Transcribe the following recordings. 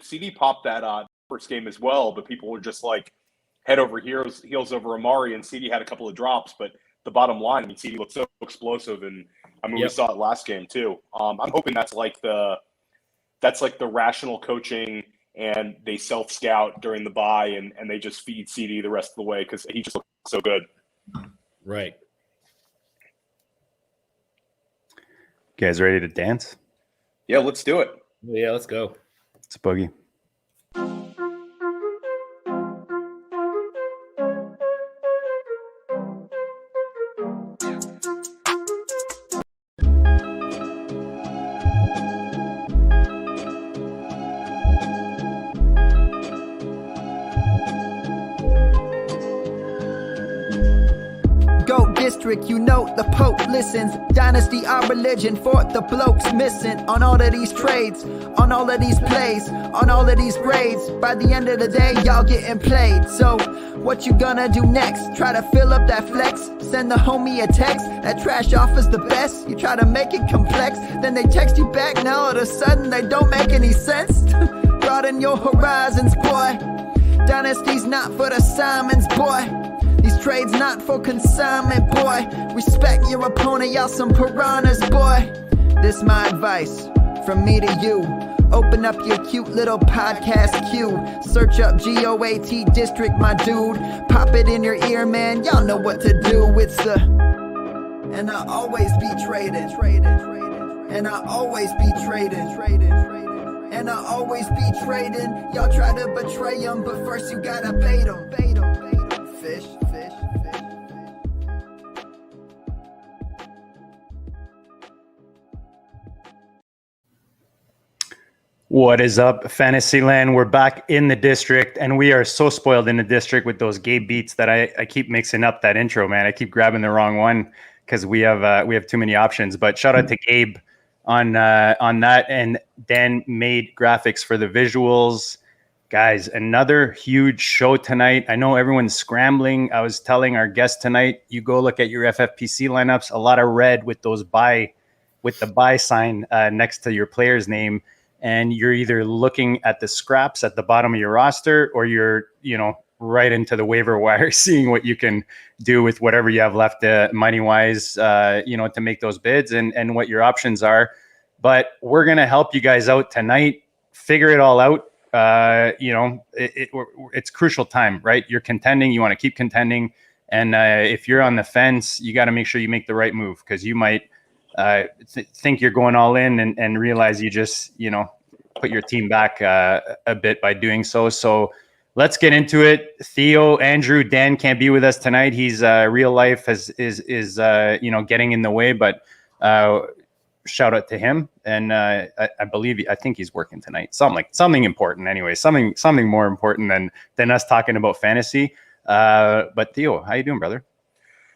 CD popped that first game as well, but people were just like head over heels over Amari, and CD had a couple of drops. But the bottom line, I mean, CD looked so explosive, and I mean, we saw it last game too. I'm hoping that's like the rational coaching, and they self-scout during the bye, and they just feed CD the rest of the way because he just looks so good. Right. You guys ready to dance? Yeah, let's do it. Yeah, let's go. It's a boogie. You know the Pope listens. Dynasty, our religion, for the blokes missing. On all of these trades, on all of these plays, on all of these grades. By the end of the day, y'all getting played. So, what you gonna do next? Try to fill up that flex? Send the homie a text? That trash offer's the best? You try to make it complex, then they text you back. Now all of a sudden they don't make any sense. Broaden your horizons, boy. Dynasty's not for the Simons, boy. These trades not for consignment, boy. Respect your opponent, y'all some piranhas, boy. This my advice, from me to you. Open up your cute little podcast queue. Search up GOAT District, my dude. Pop it in your ear, man, y'all know what to do. It's the... And I always be trading. And I always be trading. And I always be trading. Y'all try to betray them, but first you gotta bait them. Fish. What is up, Fantasyland? We're back in the district, and we are so spoiled in the district with those Gabe beats that I keep mixing up that intro, man. I keep grabbing the wrong one because we have too many options. But shout out to Gabe on that, and Dan made graphics for the visuals. Guys, another huge show tonight. I know everyone's scrambling. I was telling our guest tonight, you go look at your FFPC lineups, a lot of red with the buy sign next to your player's name. And you're either looking at the scraps at the bottom of your roster, or you're, right into the waiver wire, seeing what you can do with whatever you have left money-wise, to make those bids and what your options are. But we're going to help you guys out tonight, figure it all out. It's crucial time, right? You're contending. You want to keep contending. And if you're on the fence, you got to make sure you make the right move, because you might think you're going all in and realize you just, put your team back a bit by doing so. So let's get into it. Theo, Andrew, Dan can't be with us tonight. He's real life is getting in the way, but shout out to him. And I think he's working tonight. Something important anyway, something more important than us talking about fantasy. But Theo, how you doing, brother?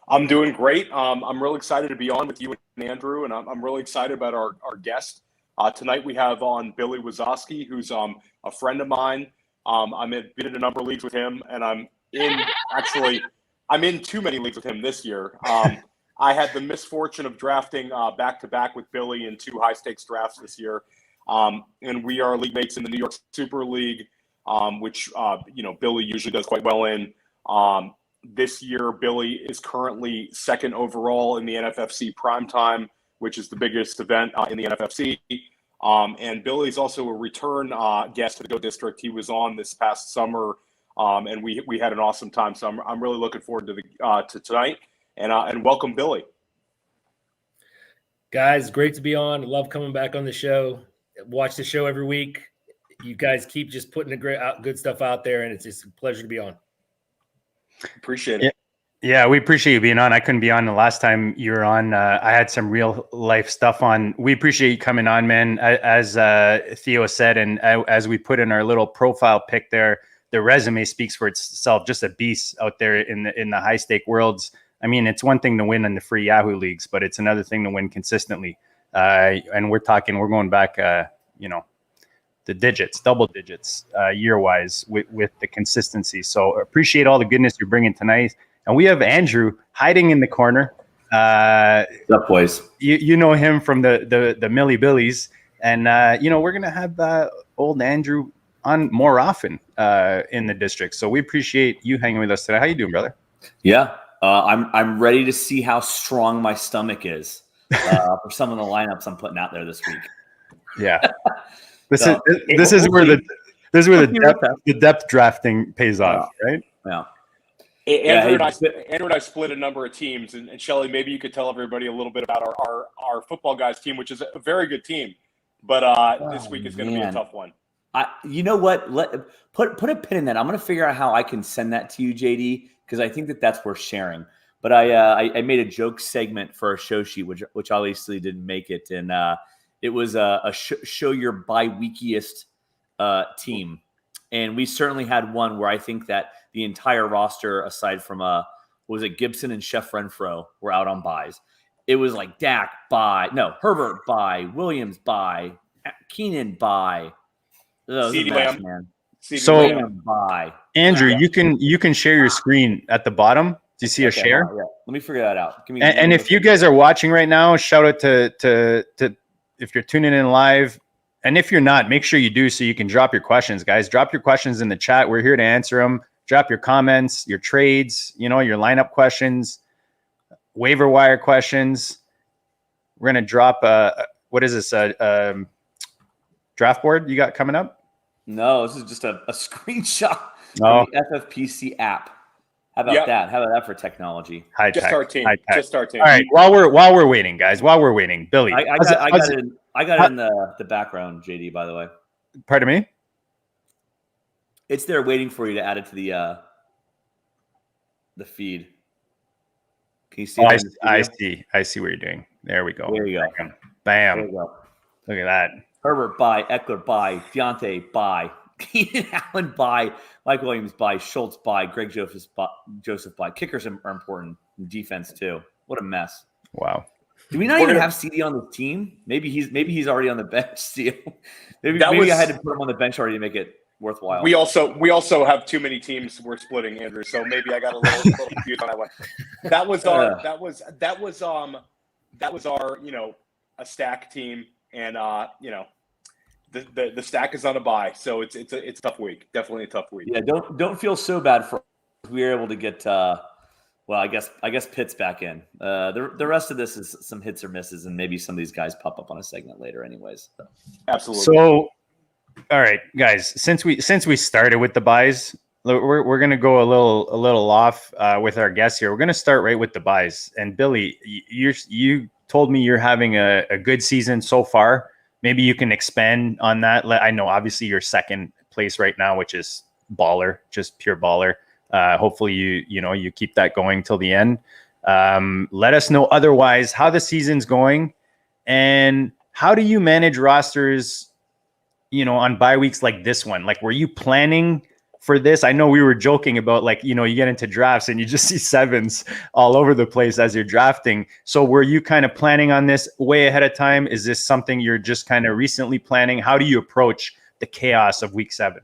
I'm doing great. I'm really excited to be on with you and Andrew, and I'm really excited about our guest. Tonight we have on Billy Wasosky, who's a friend of mine. I've been in a number of leagues with him, and I'm in too many leagues with him this year. I had the misfortune of drafting back-to-back with Billy in 2 high-stakes drafts this year. And we are league mates in the New York Super League, which, Billy usually does quite well in. This year, Billy is currently 2nd overall in the NFFC Primetime, which is the biggest event in the NFFC. And Billy's also a return guest to the Go District. He was on this past summer, and we had an awesome time. So I'm really looking forward to tonight. And welcome, Billy. Guys, great to be on. Love coming back on the show. Watch the show every week. You guys keep just putting good stuff out there, and it's just a pleasure to be on. Appreciate it. Yeah, we appreciate you being on. I couldn't be on the last time you were on. I had some real life stuff on. We appreciate you coming on, man. As Theo said, and as we put in our little profile pic there, the resume speaks for itself. Just a beast out there in the high stake worlds. I mean, it's one thing to win in the free Yahoo leagues, but it's another thing to win consistently. And we're going back, the digits, double digits, year-wise with the consistency. So appreciate all the goodness you're bringing tonight. And we have Andrew hiding in the corner. What's up, boys? You know him from the Millie Billies. And, we're going to have old Andrew on more often in the district. So we appreciate you hanging with us today. How you doing, brother? Yeah, I'm ready to see how strong my stomach is for some of the lineups I'm putting out there this week. Yeah, this is where the depth drafting pays off, right? Yeah. Andrew and I split a number of teams, and Shelly, maybe you could tell everybody a little bit about our football guys team, which is a very good team, but this week is going to be a tough one. You know what? Put a pin in that. I'm going to figure out how I can send that to you, JD, because I think that's worth sharing. But I made a joke segment for a show sheet, which obviously didn't make it, and it was a show your bi-weekiest team, and we certainly had one where I think that the entire roster, aside from Gibson and Chef Renfro, were out on buys. It was like Dak buy, Herbert buy, Williams buy, Keenan buy. CeeDee Lamb, man. So buy. Andrew, you can share your screen at the bottom. Do you see a share? Yeah. Let me figure that out. And if you guys are watching right now, shout out to if you're tuning in live. And if you're not, make sure you do so you can drop your questions, guys. Drop your questions in the chat. We're here to answer them. Drop your comments, your trades, your lineup questions, waiver wire questions. We're going to drop what is this? Draft board you got coming up? No, this is just a screenshot from the FFPC app. How about that? How about that for technology? High tech. Just our team. All right. While we're waiting, guys. Billy, I got it in the background, JD. By the way. Pardon me. It's there waiting for you to add it to the feed. Can you see? Oh, I see what you're doing. There we go. There you go. Bam. There you go. Look at that. Herbert buy, Eckler buy, Deontay buy, Keenan Allen buy, Mike Williams buy, Schultz buy, Greg Joseph buy. Kickers are important. Defense too. What a mess. Wow. Do we not even have CD on the team? Maybe he's already on the bench still. maybe I had to put him on the bench already to make it worthwhile. We also have too many teams we're splitting, Andrew. So maybe I got a little confused on that one. That was our a stack team, and the stack is on a bye, so it's a tough week. Definitely a tough week. Yeah, don't feel so bad for us. We were able to get I guess Pitt's back in. The rest of this is some hits or misses, and maybe some of these guys pop up on a segment later anyways. Absolutely. So all right, guys, since we started with the buys, we're going to go a little off with our guests here. We're going to start right with the buys. And Billy, you told me you're having a good season so far. Maybe you can expand on that. I know obviously you're second place right now, which is baller, just pure baller. Hopefully you keep that going till the end. Let us know otherwise how the season's going, and how do you manage rosters, on bye weeks like this one? Like, were you planning for this? I know we were joking about you get into drafts and you just see sevens all over the place as you're drafting. So were you kind of planning on this way ahead of time? Is this something you're just kind of recently planning? How do you approach the chaos of week 7?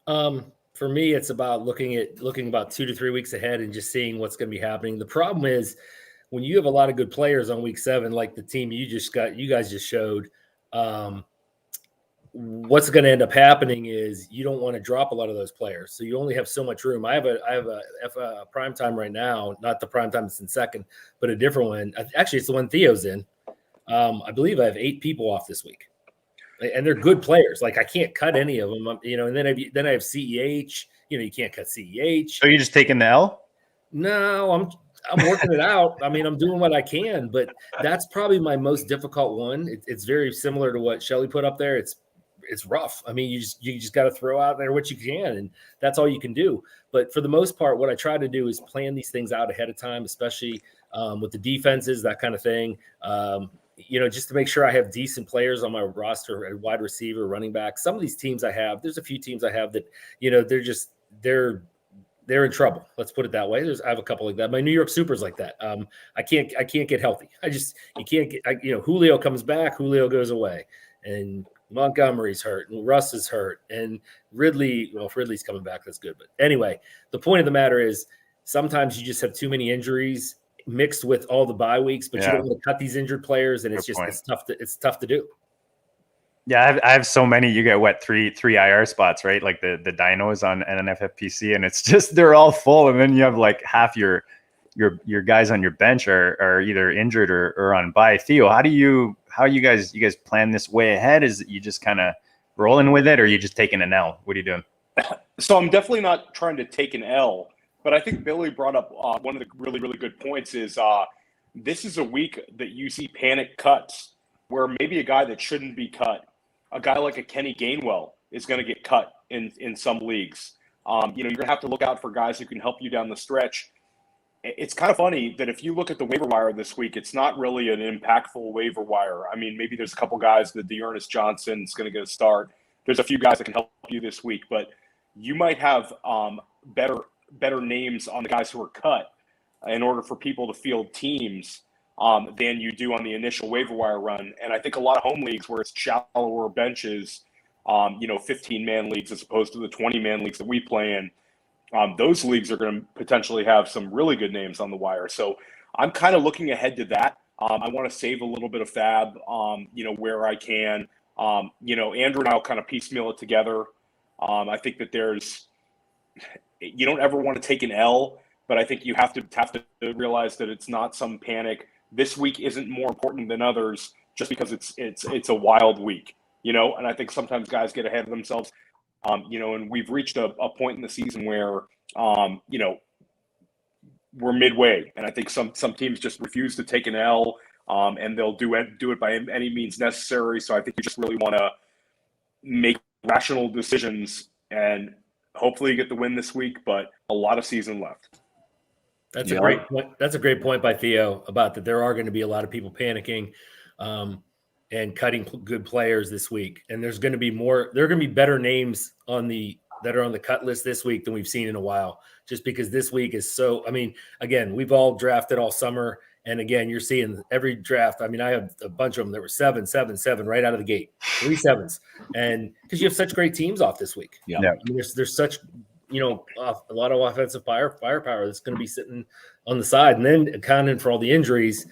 For me, it's about looking about 2 to 3 weeks ahead and just seeing what's going to be happening. The problem is when you have a lot of good players on week 7, like the team you guys just showed, what's going to end up happening is you don't want to drop a lot of those players. So you only have so much room. I have a prime time right now, not the prime time that's in second, but a different one. Actually, it's the one Theo's in. I believe I have 8 people off this week, and they're good players. Like, I can't cut any of them, and then I have CEH. You can't cut CEH. So you're just taking the L? No, I'm working it out. I mean, I'm doing what I can, but that's probably my most difficult one. It's very similar to what Shelly put up there. It's rough. I mean, you just got to throw out there what you can, and that's all you can do. But for the most part, what I try to do is plan these things out ahead of time, especially with the defenses, that kind of thing. Just to make sure I have decent players on my roster, a wide receiver, running back. Some of these teams there's a few teams I have that, they're in trouble. Let's put it that way. I have a couple like that. My New York Super's like that. I can't get healthy. Julio comes back, Julio goes away, and Montgomery's hurt, and Russ is hurt, and Ridley. Well, if Ridley's coming back, that's good. But anyway, the point of the matter is sometimes you just have too many injuries mixed with all the bye weeks, but you don't want to cut these injured players, and it's tough to do. Yeah, I have so many. You get what, three IR spots, right? Like the dinos on NFFPC, and it's just they're all full, and then you have like half your guys on your bench are either injured or on bye. Theo, how you guys plan this way ahead? Is it you just kind of rolling with it, or are you just taking an L? What are you doing? So I'm definitely not trying to take an L, but I think Billy brought up one of the really, really good points is this is a week that you see panic cuts where maybe a guy that shouldn't be cut, a guy like a Kenny Gainwell, is going to get cut in some leagues. You're going to have to look out for guys who can help you down the stretch. It's kind of funny that if you look at the waiver wire this week, it's not really an impactful waiver wire. I mean, maybe there's a couple guys that Dearness Johnson's going to get a start. There's a few guys that can help you this week, but you might have better names on the guys who are cut in order for people to field teams than you do on the initial waiver wire run. And I think a lot of home leagues where it's shallower benches, 15-man leagues as opposed to the 20-man leagues that we play in, those leagues are going to potentially have some really good names on the wire. So I'm kind of looking ahead to that. I want to save a little bit of fab, where I can. Andrew and I'll kind of piecemeal it together. I think that you don't ever want to take an L, but I think you have to realize that it's not some panic. This week isn't more important than others just because it's a wild week, and I think sometimes guys get ahead of themselves. And we've reached a point in the season where, we're midway, and I think some teams just refuse to take an L, and they'll do it by any means necessary. So I think you just really want to make rational decisions, and hopefully you get the win this week, but a lot of season left. That's a great point. That's a great point by Theo about that. There are going to be a lot of people panicking, and cutting good players this week. And there's going to be more, there are going to be better names that are on the cut list this week than we've seen in a while, just because this week is so, again, we've all drafted all summer. And again, you're seeing every draft. I have a bunch of them that were 7, 7, 7 right out of the gate, 3 7s. And because you have such great teams off this week. Yeah. There's such, a lot of offensive firepower that's going to be sitting on the side. And then accounting for all the injuries,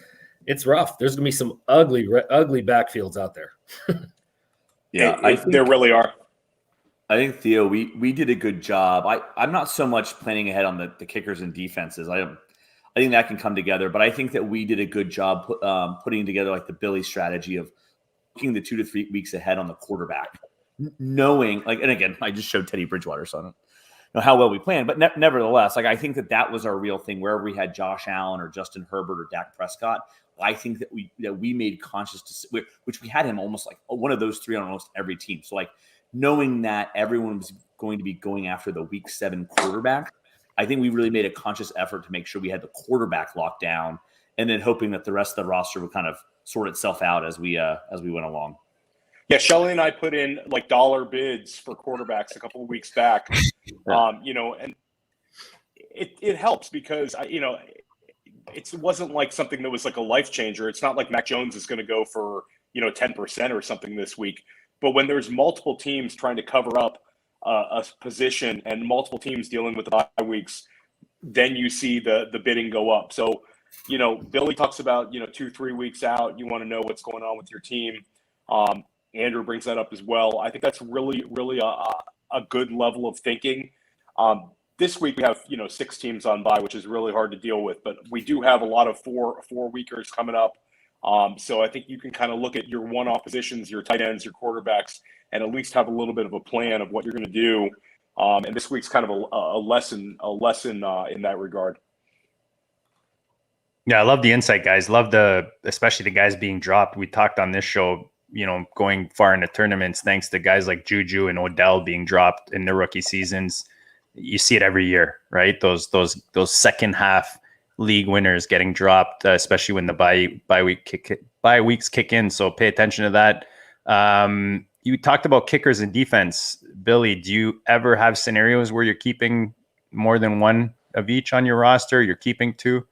it's rough. There's going to be some ugly backfields out there. Yeah, there really are. I think, Theo, we did a good job. I'm not so much planning ahead on the kickers and defenses. I think that can come together, but I think that we did a good job putting together like the Billy strategy of looking the 2 to 3 weeks ahead on the quarterback, knowing and again, I just showed Teddy Bridgewater, so I don't know how well we planned, but nevertheless, I think that was our real thing. Wherever we had Josh Allen or Justin Herbert or Dak Prescott, I think that we made conscious which we had him almost like one of those three on almost every team. So knowing that everyone was going to be going after the week 7 quarterback, I think we really made a conscious effort to make sure we had the quarterback locked down, and then hoping that the rest of the roster would kind of sort itself out as we went along. Yeah, Shelly and I put in dollar bids for quarterbacks a couple of weeks back, and it helps because it wasn't like something that was like a life changer. It's not like Mac Jones is going to go for 10% or something this week. But when there's multiple teams trying to cover up a position and multiple teams dealing with the bye weeks, then you see the bidding go up. So, Billy talks about 2-3 weeks out, you want to know what's going on with your team. Andrew brings that up as well. I think that's really, really a good level of thinking. This week we have 6 teams on bye, which is really hard to deal with, but we do have a lot of four weekers coming up. So I think you can kind of look at your one-off positions, your tight ends, your quarterbacks, and at least have a little bit of a plan of what you're going to do. And this week's kind of a lesson in that regard. Yeah, I love the insight, guys. Love especially the guys being dropped. We talked on this show, going far into tournaments, thanks to guys like Juju and Odell being dropped in their rookie seasons. You see it every year, right? Those second half league winners getting dropped, especially when the bye weeks kick in. So pay attention to that. You talked about kickers and defense. Billy, do you ever have scenarios where you're keeping more than one of each on your roster? You're keeping 2?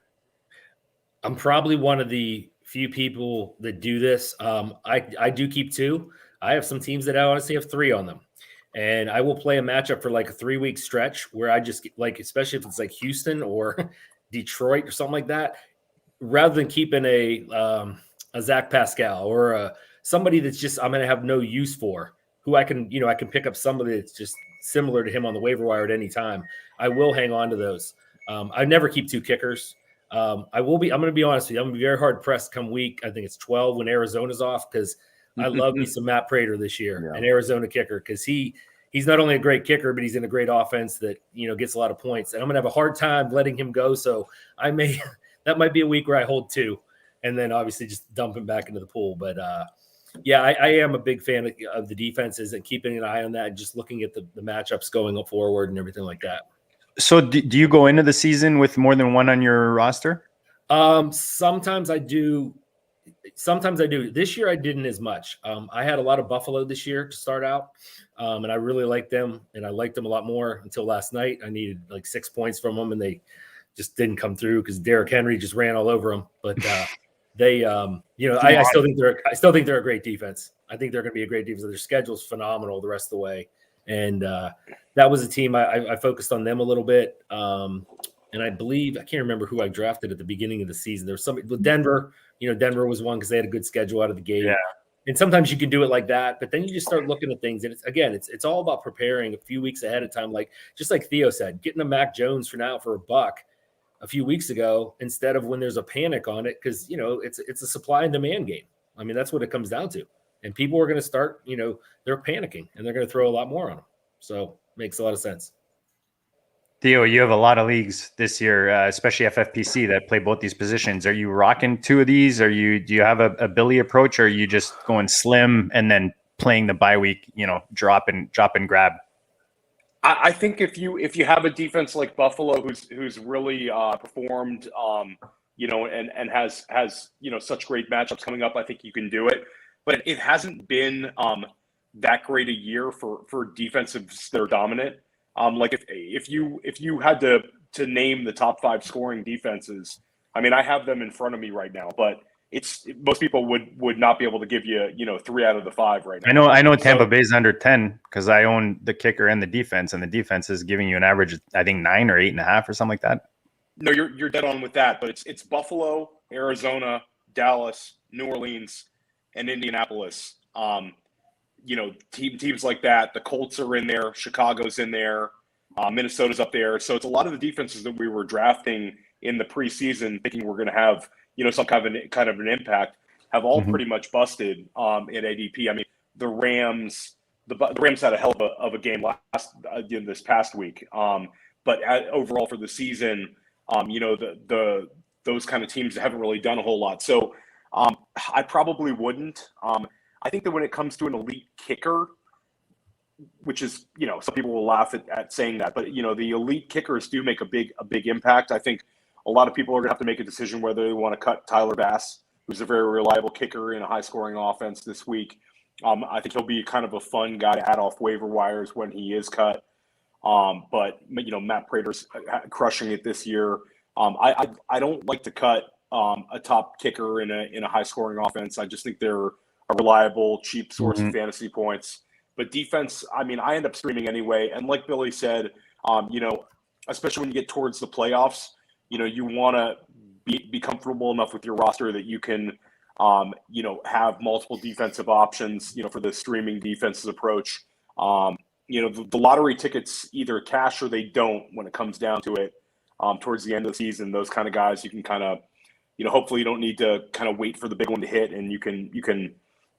I'm probably one of the few people that do this. I do keep 2. I have some teams that I honestly have 3 on them. And I will play a matchup for like a 3-week stretch where I just especially if it's like Houston or Detroit or something like that, rather than keeping a Zach Pascal or a somebody that's just I'm going to have no use for, who I can pick up somebody that's just similar to him on the waiver wire at any time. I will hang on to those. I never keep 2 kickers. I'm going to be honest with you. I'm going to be very hard pressed come week. I think it's 12 when Arizona's off, because I love me some Matt Prater this year, an Arizona kicker, because he's not only a great kicker, but he's in a great offense that, gets a lot of points. And I'm going to have a hard time letting him go. So that might be a week where I hold 2 and then obviously just dump him back into the pool. But I am a big fan of the defenses and keeping an eye on that and just looking at the matchups going forward and everything like that. So do you go into the season with more than one on your roster? Sometimes I do. This year I didn't as much. I had a lot of Buffalo this year to start out, and I really liked them, and I liked them a lot more until last night. I needed like 6 points from them, and they just didn't come through because Derrick Henry just ran all over them. But they, I still think they're a great defense. I think they're going to be a great defense. Their schedule's phenomenal the rest of the way, and that was a team I focused on them a little bit. And I believe, I can't remember who I drafted at the beginning of the season. There was somebody with Denver. Denver was one because they had a good schedule out of the gate. Yeah. And sometimes you can do it like that, but then you just start looking at things. And it's all about preparing a few weeks ahead of time. Just like Theo said, getting a Mac Jones for $1 a few weeks ago, instead of when there's a panic on it. Cause it's a supply and demand game. I mean, that's what it comes down to. And people are going to start, they're panicking and they're going to throw a lot more on them. So makes a lot of sense. Theo, you have a lot of leagues this year, especially FFPC, that play both these positions. Are you rocking 2 of these? Do you have a Billy approach, or are you just going slim and then playing the bye week, drop and grab? I think if you have a defense like Buffalo who's really performed, and has such great matchups coming up, I think you can do it. But it hasn't been that great a year for defensives that are dominant. If you had to name the top 5 scoring defenses, I mean, I have them in front of me right now, but most people would not be able to give you 3 out of the 5 right now. I know Tampa Bay's under 10 because I own the kicker and the defense is giving you an average, I think 9 or 8.5 or something like that. No, you're dead on with that, but it's Buffalo, Arizona, Dallas, New Orleans, and Indianapolis. Teams like that. The Colts are in there. Chicago's in there. Minnesota's up there. So it's a lot of the defenses that we were drafting in the preseason, thinking we're going to have some kind of an impact, have all pretty much busted in ADP. I mean, the Rams had a hell of a game this past week. But overall for the season, those kind of teams haven't really done a whole lot. So I probably wouldn't. I think that when it comes to an elite kicker, which is, some people will laugh at saying that, but the elite kickers do make a big impact. I think a lot of people are going to have to make a decision whether they want to cut Tyler Bass, who's a very reliable kicker in a high scoring offense this week. I think he'll be kind of a fun guy to add off waiver wires when he is cut. But Matt Prater's crushing it this year. I don't like to cut a top kicker in a high scoring offense. I just think they're a reliable, cheap source of fantasy points. But defense, I mean, I end up streaming anyway. And like Billy said, especially when you get towards the playoffs, you want to be comfortable enough with your roster that you can, have multiple defensive options, for the streaming defenses approach. The lottery tickets either cash or they don't when it comes down to it. Towards the end of the season, those kind of guys, you can kind of, hopefully you don't need to kind of wait for the big one to hit, and you can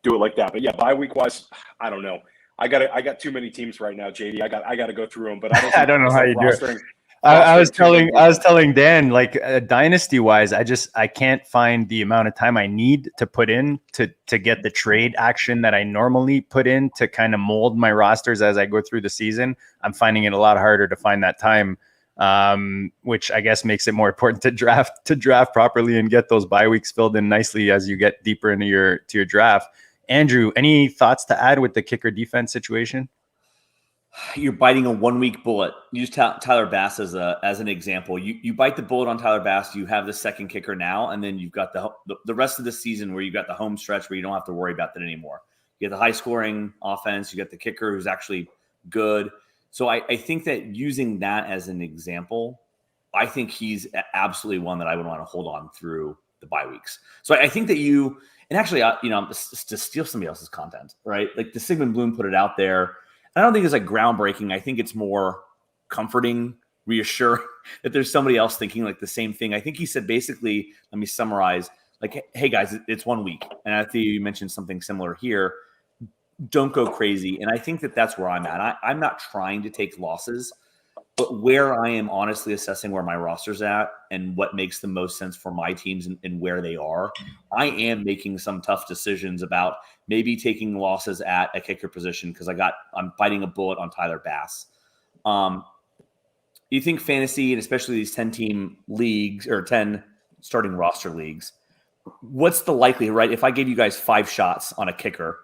do it like that. But yeah, bye week wise, I don't know. I got too many teams right now, JD. I got to go through them, but I don't know how you do it. I was telling Dan, like dynasty wise, I can't find the amount of time I need to put in to get the trade action that I normally put in to kind of mold my rosters as I go through the season. I'm finding it a lot harder to find that time, which I guess makes it more important to draft properly and get those bye weeks filled in nicely as you get deeper into your draft. Andrew, any thoughts to add with the kicker defense situation? You're biting a 1 week bullet. Use Tyler Bass as an example. You bite the bullet on Tyler Bass. You have the second kicker now, and then you've got the rest of the season where you've got the home stretch where you don't have to worry about that anymore. You get the high scoring offense. You got the kicker who's actually good. So I think that using that as an example, I think he's absolutely one that I would want to hold on through the bye weeks. So I think that you, and actually, to steal somebody else's content, right? Like the Sigmund Bloom put it out there. I don't think it's like groundbreaking. I think it's more comforting, reassuring that there's somebody else thinking like the same thing. I think he said basically, let me summarize, like, hey guys, it's 1 week. And I think you mentioned something similar here. Don't go crazy. And I think that that's where I'm at. I'm not trying to take losses, but where I am honestly assessing where my roster's at and what makes the most sense for my teams and where they are, I am making some tough decisions about maybe taking losses at a kicker position because I'm biting a bullet on Tyler Bass. You think fantasy, and especially these 10-team leagues or 10 starting roster leagues, what's the likelihood, right? If I gave you guys 5 shots on a kicker,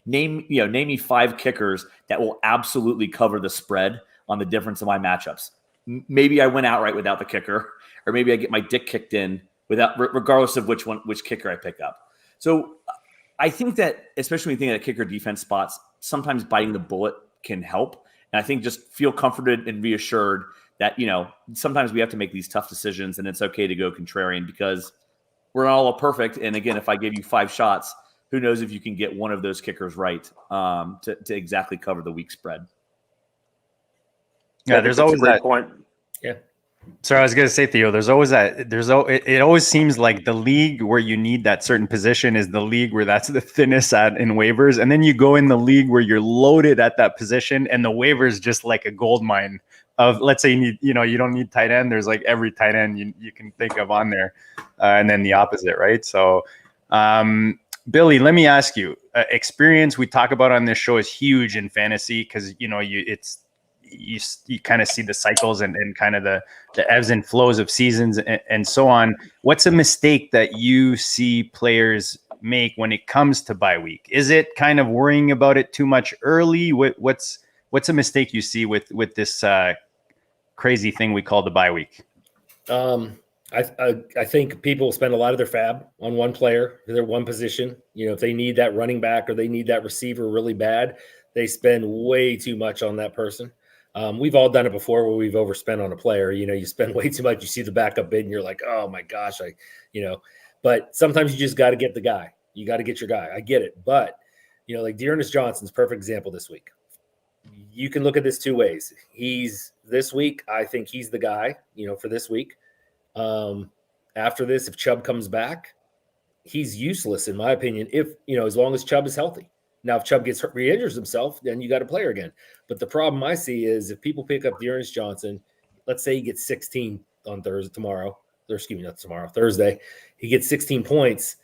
name me 5 kickers that will absolutely cover the spread on the difference of my matchups. Maybe I went outright without the kicker, or maybe I get my dick kicked in regardless of which kicker I pick up. So I think that, especially when you think of kicker defense spots, sometimes biting the bullet can help. And I think just feel comforted and reassured that, sometimes we have to make these tough decisions and it's okay to go contrarian because we're not all perfect. And again, if I give you 5 shots, who knows if you can get one of those kickers right to exactly cover the weak spread. Yeah, there's always that point. Yeah. So I was going to say, Theo, it always seems like the league where you need that certain position is the league where that's the thinnest at in waivers. And then you go in the league where you're loaded at that position and the waiver is just like a gold mine of, let's say you don't need tight end. There's like every tight end you can think of on there. And then the opposite, right? So, Billy, let me ask you, experience we talk about on this show is huge in fantasy because, you kind of see the cycles and kind of the ebbs and flows of seasons and so on. What's a mistake that you see players make when it comes to bye week? Is it kind of worrying about it too much early? What's a mistake you see with this crazy thing we call the bye week? I think people spend a lot of their fab on one player, their one position. If they need that running back or they need that receiver really bad, they spend way too much on that person. We've all done it before where we've overspent on a player. You spend way too much. You see the backup bid and you're like, oh my gosh, but sometimes you just got to get the guy. You got to get your guy. I get it. But, like Dearness Johnson's perfect example this week. You can look at this 2 ways. This week, I think he's the guy, for this week. After this, if Chubb comes back, he's useless in my opinion. If, as long as Chubb is healthy. Now, if Chubb re-injures himself, then you got to play her again. But the problem I see is if people pick up Dearness Johnson, let's say he gets 16 on Thursday, he gets 16 points.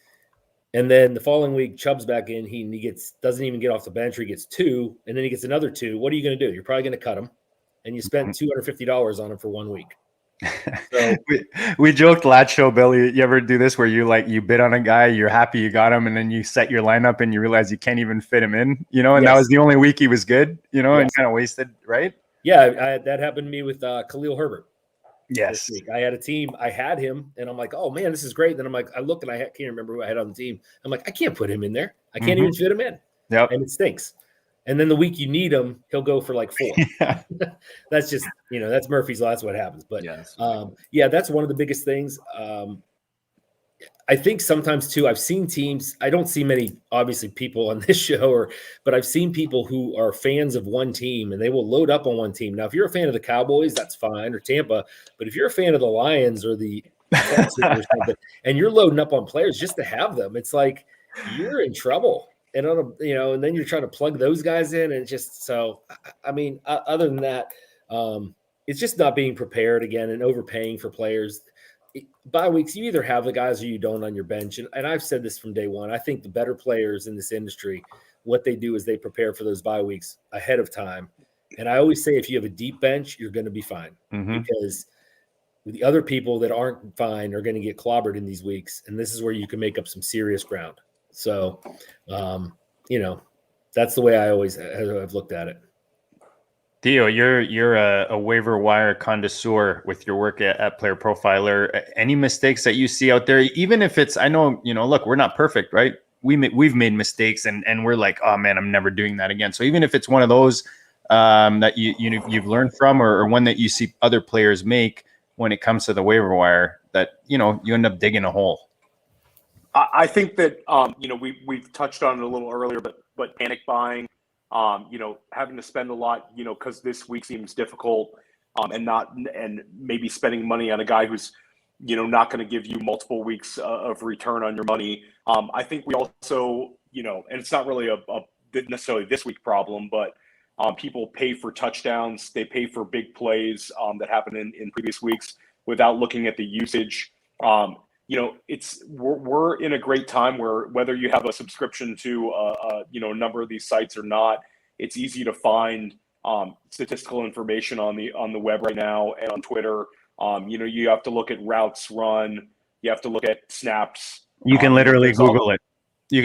And then the following week, Chubb's back in. He doesn't even get off the bench, or he gets 2, and then he gets another 2. What are you going to do? You're probably going to cut him, and you spend $250 on him for 1 week. So, we joked last show, Billy. You ever do this where you bid on a guy, you're happy you got him, and then you set your lineup and you realize you can't even fit him in, and yes. That was the only week he was good, yes. And kind of wasted, right? Yeah, that happened to me with Khalil Herbert. Yes. This week. I had a team, I had him, and I'm like, oh man, this is great. Then I'm like, I look and I can't remember who I had on the team. I'm like, I can't put him in there. I can't even fit him in. Yep. And it stinks. And then the week you need him, he'll go for like 4. Yeah. That's just, that's Murphy's Law. That's what happens. But yes. That's one of the biggest things. I think sometimes too, I've seen teams, I don't see many, obviously, people on this show, but I've seen people who are fans of one team and they will load up on one team. Now, if you're a fan of the Cowboys, that's fine, or Tampa. But if you're a fan of the Lions or the Texans or something, and you're loading up on players just to have them, it's like you're in trouble. And and then you're trying to plug those guys in, and other than that, it's just not being prepared again and overpaying for players. Bye weeks, you either have the guys or you don't on your bench. And I've said this from day one. I think the better players in this industry, what they do is they prepare for those bye weeks ahead of time. And I always say if you have a deep bench, you're going to be fine because the other people that aren't fine are going to get clobbered in these weeks. And this is where you can make up some serious ground. So, that's the way I've looked at it. Theo, you're a waiver wire connoisseur with your work at Player Profiler. Any mistakes that you see out there, even if it's, I know, look, we're not perfect, right? We've made mistakes and we're like, oh man, I'm never doing that again. So even if it's one of those that you've learned from, or one that you see other players make when it comes to the waiver wire, that you end up digging a hole. I think that we've touched on it a little earlier, but panic buying, having to spend a lot, because this week seems difficult, and maybe spending money on a guy who's not going to give you multiple weeks of return on your money. I think we also, and it's not really a necessarily this week problem, but people pay for touchdowns, they pay for big plays that happen in previous weeks without looking at the usage. We're in a great time where whether you have a subscription to a number of these sites or not, it's easy to find statistical information on the web right now and on Twitter. You have to look at routes run, you have to look at snaps. You can literally Google it.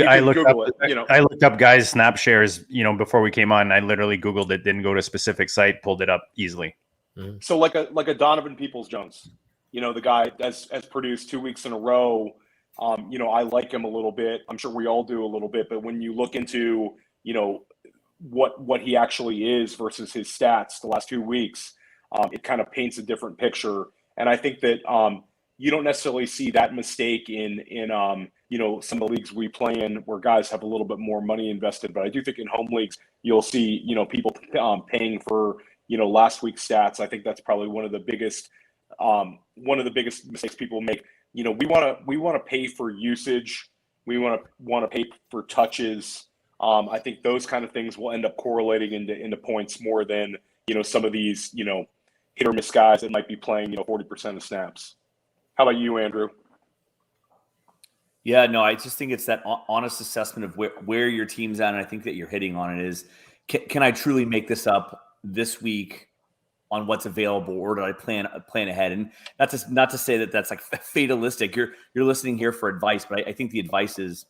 I looked up guys' snap shares, before we came on. I literally Googled it, didn't go to a specific site, pulled it up easily. Mm-hmm. So like a Donovan Peoples-Jones, the guy has produced 2 weeks in a row. I like him a little bit. I'm sure we all do a little bit. But when you look into, what he actually is versus his stats the last 2 weeks, it kind of paints a different picture. And I think that you don't necessarily see that mistake in some of the leagues we play in where guys have a little bit more money invested. But I do think in home leagues, you'll see, people paying for, last week's stats. I think that's probably one of the biggest mistakes people make. We want to pay for usage. We want to pay for touches. I think those kind of things will end up correlating into points more than, some of these, hit or miss guys that might be playing, 40% of snaps. How about you, Andrew? Yeah, no, I just think it's that honest assessment of where your team's at, and I think that you're hitting on it is, can I truly make this up this week on what's available, or did I plan ahead? And that's not to say that that's like fatalistic. You're listening here for advice, but I think the advice is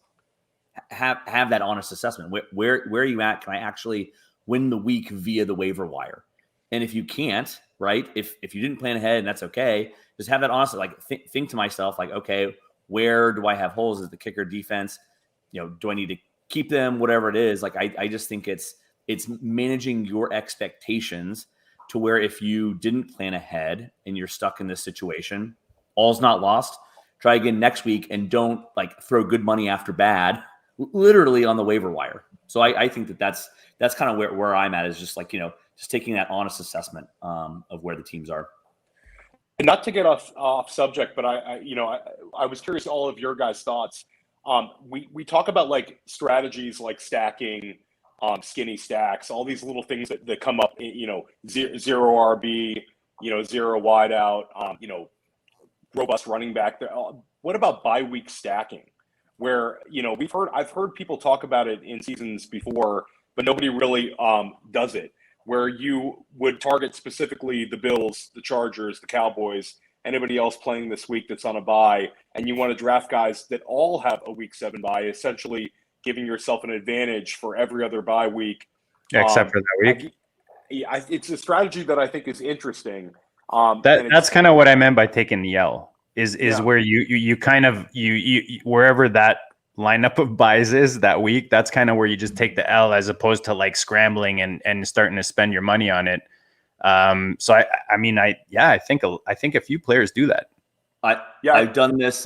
have that honest assessment. Where are you at? Can I actually win the week via the waiver wire? And if you can't, right? If you didn't plan ahead, and that's okay, just have that honestly. Like think to myself, like, okay, where do I have holes? Is the kicker, defense? Do I need to keep them? Whatever it is, like I just think it's managing your expectations to where if you didn't plan ahead and you're stuck in this situation, all's not lost. Try again next week and don't like throw good money after bad, literally on the waiver wire. So I think that's kind of where I'm at, is just like, just taking that honest assessment of where the teams are. And not to get off subject, but I was curious all of your guys' thoughts. We talk about like strategies like stacking, skinny stacks, all these little things that come up, zero RB, zero wideout, robust running back. What about bye week stacking? Where, I've heard people talk about it in seasons before, but nobody really does it. Where you would target specifically the Bills, the Chargers, the Cowboys, anybody else playing this week that's on a bye, and you want to draft guys that all have a week 7 bye, essentially giving yourself an advantage for every other bye week. Except for that week. It's a strategy that I think is interesting. That's kind of what I meant by taking the L, is where you kind of, wherever that lineup of buys is that week, that's kind of where you just take the L, as opposed to like scrambling and starting to spend your money on it. So I think a few players do that. I've done this.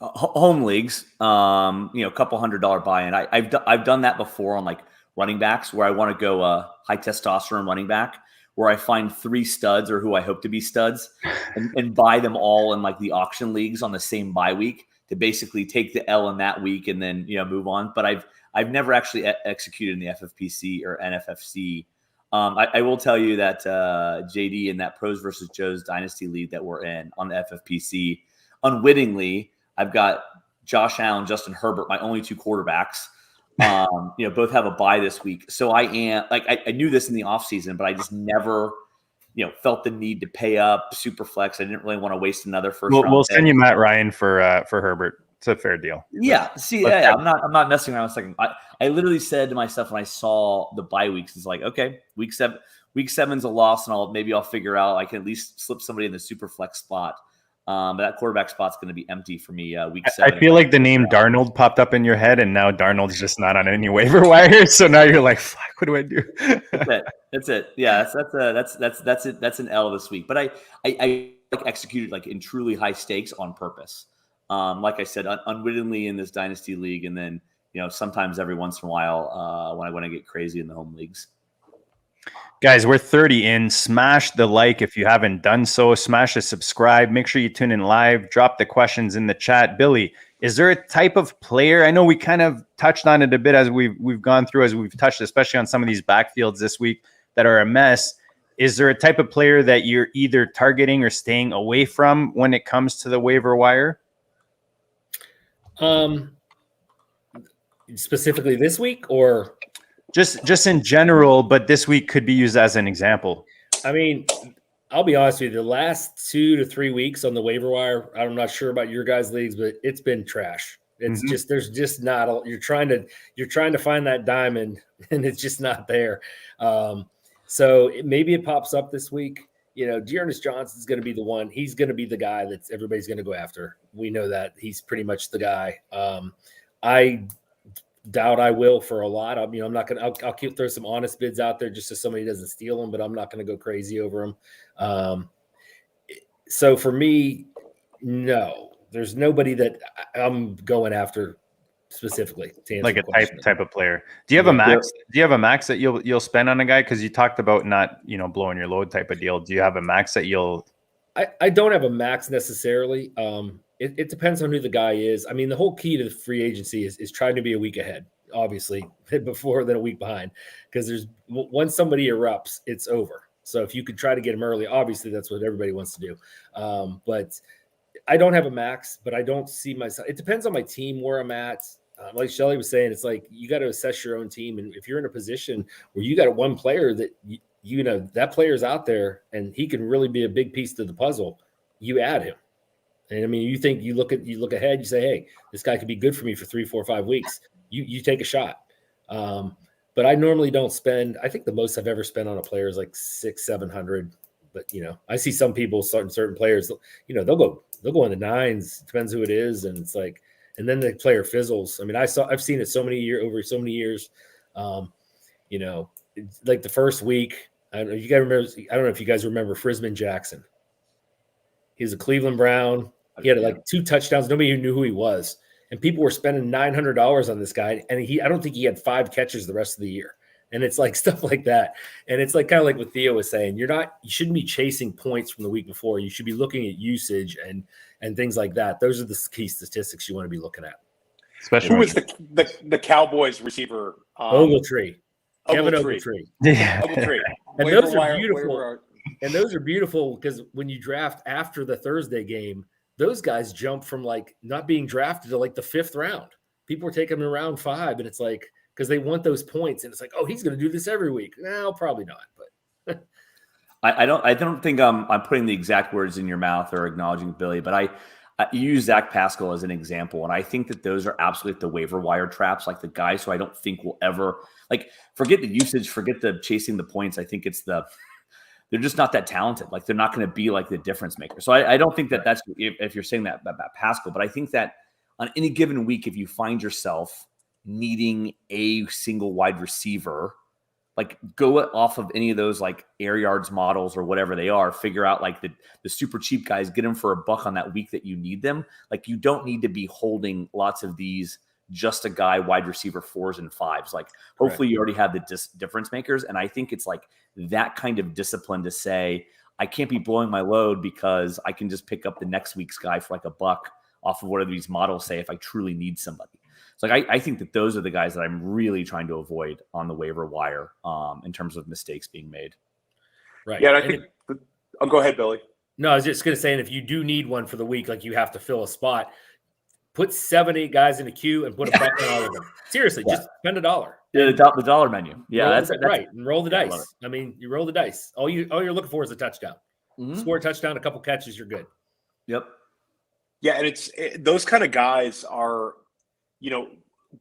Home leagues, a couple $100 buy-in. I've done that before on like running backs, where I want to go high testosterone running back, where I find 3 studs or who I hope to be studs and buy them all in like the auction leagues on the same bye week to basically take the L in that week and then, move on. But I've never actually executed in the FFPC or NFFC. I will tell you that JD, in that Pros versus Joe's Dynasty League that we're in on the FFPC, unwittingly, I've got Josh Allen, Justin Herbert, my only 2 quarterbacks. Both have a bye this week. So I am like, I knew this in the offseason, but I just never, felt the need to pay up super flex. I didn't really want to waste another first round. We'll send you Matt Ryan for Herbert. It's a fair deal. Yeah. See, I'm not messing around with a second. I literally said to myself when I saw the bye weeks, it's like, okay, week 7's a loss, and I'll figure out I can at least slip somebody in the super flex spot. But that quarterback spot's going to be empty for me week 7. I feel like the name Darnold popped up in your head, and now Darnold's just not on any waiver wire. So now you're like, fuck, what do I do? That's it. Yeah, that's it. That's an L this week. But I like executed like in truly high stakes on purpose. like I said, unwittingly in this dynasty league, and then sometimes every once in a while when I get crazy in the home leagues. Guys, we're 30 in. Smash the like if you haven't done so. Smash the subscribe. Make sure you tune in live. Drop the questions in the chat. Billy, is there a type of player? I know we kind of touched on it a bit as we've gone through, as we've touched, especially on some of these backfields this week that are a mess. Is there a type of player that you're either targeting or staying away from when it comes to the waiver wire? Specifically this week, or just in general, but this week could be used as an example. I mean, I'll be honest with you, the last 2 to 3 weeks on the waiver wire, I'm not sure about your guys' leagues, but it's been trash. It's just, there's just not, you're trying to find that diamond and it's just not there. So maybe it pops up this week. Dearness Johnson's going to be the one. He's going to be the guy that everybody's going to go after. We know that he's pretty much the guy. I doubt I will for a lot. I'm not going to, I'll keep throw some honest bids out there just so somebody doesn't steal them, but I'm not going to go crazy over them. So for me, no, there's nobody that I'm going after specifically to answer like the a type of player. Do you have a max? Do you have a max that you'll spend on a guy? Because you talked about not blowing your load type of deal. Do you have a max that you'll? I don't have a max necessarily. It depends on who the guy is. I mean, the whole key to the free agency is trying to be a week ahead, obviously, before than a week behind. Because once somebody erupts, it's over. So if you could try to get him early, obviously that's what everybody wants to do. But I don't have a max, but I don't see myself. It depends on my team where I'm at. Like Shelly was saying, it's like you got to assess your own team, and if you're in a position where you got one player that that player's out there and he can really be a big piece to the puzzle, you add him. And I mean, you look ahead, you say, hey, this guy could be good for me for 3, 4, 5 weeks. You take a shot. But I normally don't spend. I think the most I've ever spent on a player is like $600-700. But I see some people, certain players, they'll go in the nines. Depends who it is, and it's like, and then the player fizzles. I mean, I've seen it over so many years. Like the first week, I don't know if you guys remember Frisman Jackson. He was a Cleveland Brown. He had like 2 touchdowns. Nobody even knew who he was. And people were spending $900 on this guy. And I don't think he had 5 catches the rest of the year. And it's like stuff like that. And it's like kind of like what Theo was saying. You shouldn't be chasing points from the week before. You should be looking at usage and things like that. Those are the key statistics you want to be looking at. Especially who was the Cowboys receiver? Ogletree. Kevin Ogletree. Yeah. Ogletree. And those are beautiful. And those are beautiful because when you draft after the Thursday game, those guys jump from like not being drafted to like the 5th round. People are taking them in round 5, and it's like because they want those points, and it's like, oh, he's going to do this every week. No, probably not. But I don't think I'm putting the exact words in your mouth or acknowledging Billy, but I use Zach Pascal as an example, and I think that those are absolutely the waiver wire traps, like the guys who I don't think will ever forget the usage, forget the chasing the points. I think it's they're just not that talented. Like they're not going to be like the difference maker. So I don't think that's if you're saying that about Pascal, but I think that on any given week, if you find yourself needing a single wide receiver, like go off of any of those like air yards models or whatever they are, figure out like the super cheap guys, get them for $1 on that week that you need them. Like you don't need to be holding lots of these just a guy wide receiver 4s and 5s. Like hopefully you already have the difference makers. And I think it's like that kind of discipline to say, I can't be blowing my load because I can just pick up the next week's guy for like $1 off of what these models say if I truly need somebody. So like I think that those are the guys that I'm really trying to avoid on the waiver wire in terms of mistakes being made. Right. Yeah, and I think go ahead, Billy. No, I was just going to say, and if you do need one for the week, like you have to fill a spot, put 7-8 guys in a queue and put $1 on all of them. Seriously, just spend $1. Yeah, the dollar menu. Yeah, that's right. And roll the dice. I mean, you roll the dice. All you're looking for is a touchdown. Score a touchdown, a couple catches, you're good. Yep. Yeah, and those kind of guys are,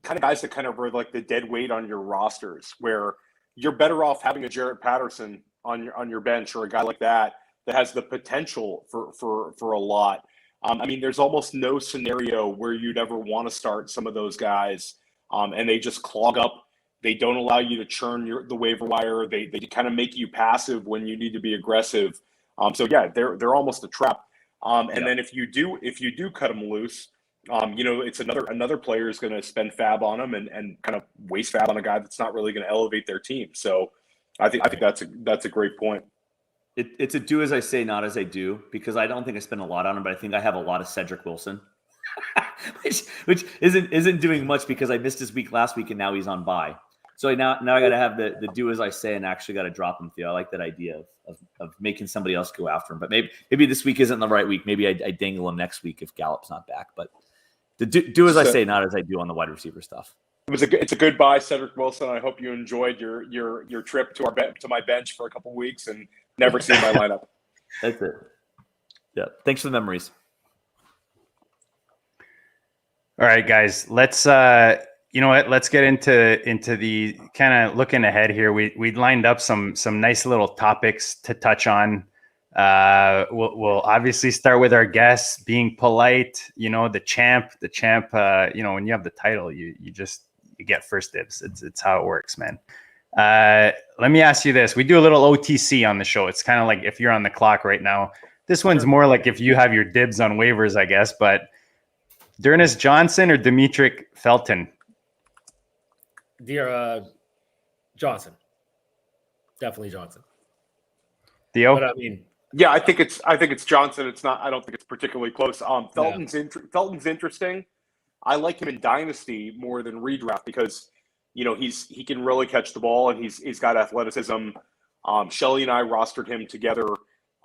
kind of guys that kind of are like the dead weight on your rosters, where you're better off having a Jarrett Patterson on your bench or a guy like that has the potential for a lot. I mean, there's almost no scenario where you'd ever want to start some of those guys, and they just clog up. They don't allow you to churn the waiver wire. They kind of make you passive when you need to be aggressive. So yeah, they're almost a trap. And then if you do cut them loose, It's another player is going to spend fab on him and kind of waste fab on a guy that's not really going to elevate their team. So I think that's a great point. It's a do as I say, not as I do, because I don't think I spend a lot on him, but I think I have a lot of Cedric Wilson, which isn't doing much because I missed his week last week and now he's on bye. So now I got to have the do as I say and actually got to drop him. Theo, I like that idea of making somebody else go after him. But maybe this week isn't the right week. Maybe I dangle him next week if Gallup's not back. But the do as I say, not as I do on the wide receiver stuff. It's a good buy, Cedric Wilson. I hope you enjoyed your trip to my bench for a couple of weeks and never seen my lineup. That's it. Yeah. Thanks for the memories. All right, guys. Let's you know what? Let's get into the kind of looking ahead here. We lined up some nice little topics to touch on. We'll obviously start with our guests being polite. The champ. When you have the title, you get first dibs. It's how it works, man. Let me ask you this. We do a little OTC on the show. It's kind of like if you're on the clock right now. This one's more like if you have your dibs on waivers, I guess. But D'Ernest Johnson or Dimitri Felton? Johnson. Definitely Johnson. Theo? But I mean, yeah, I think it's Johnson. It's not. I don't think it's particularly close. Felton's interesting. I like him in Dynasty more than redraft because he can really catch the ball and he's got athleticism. Shelly and I rostered him together.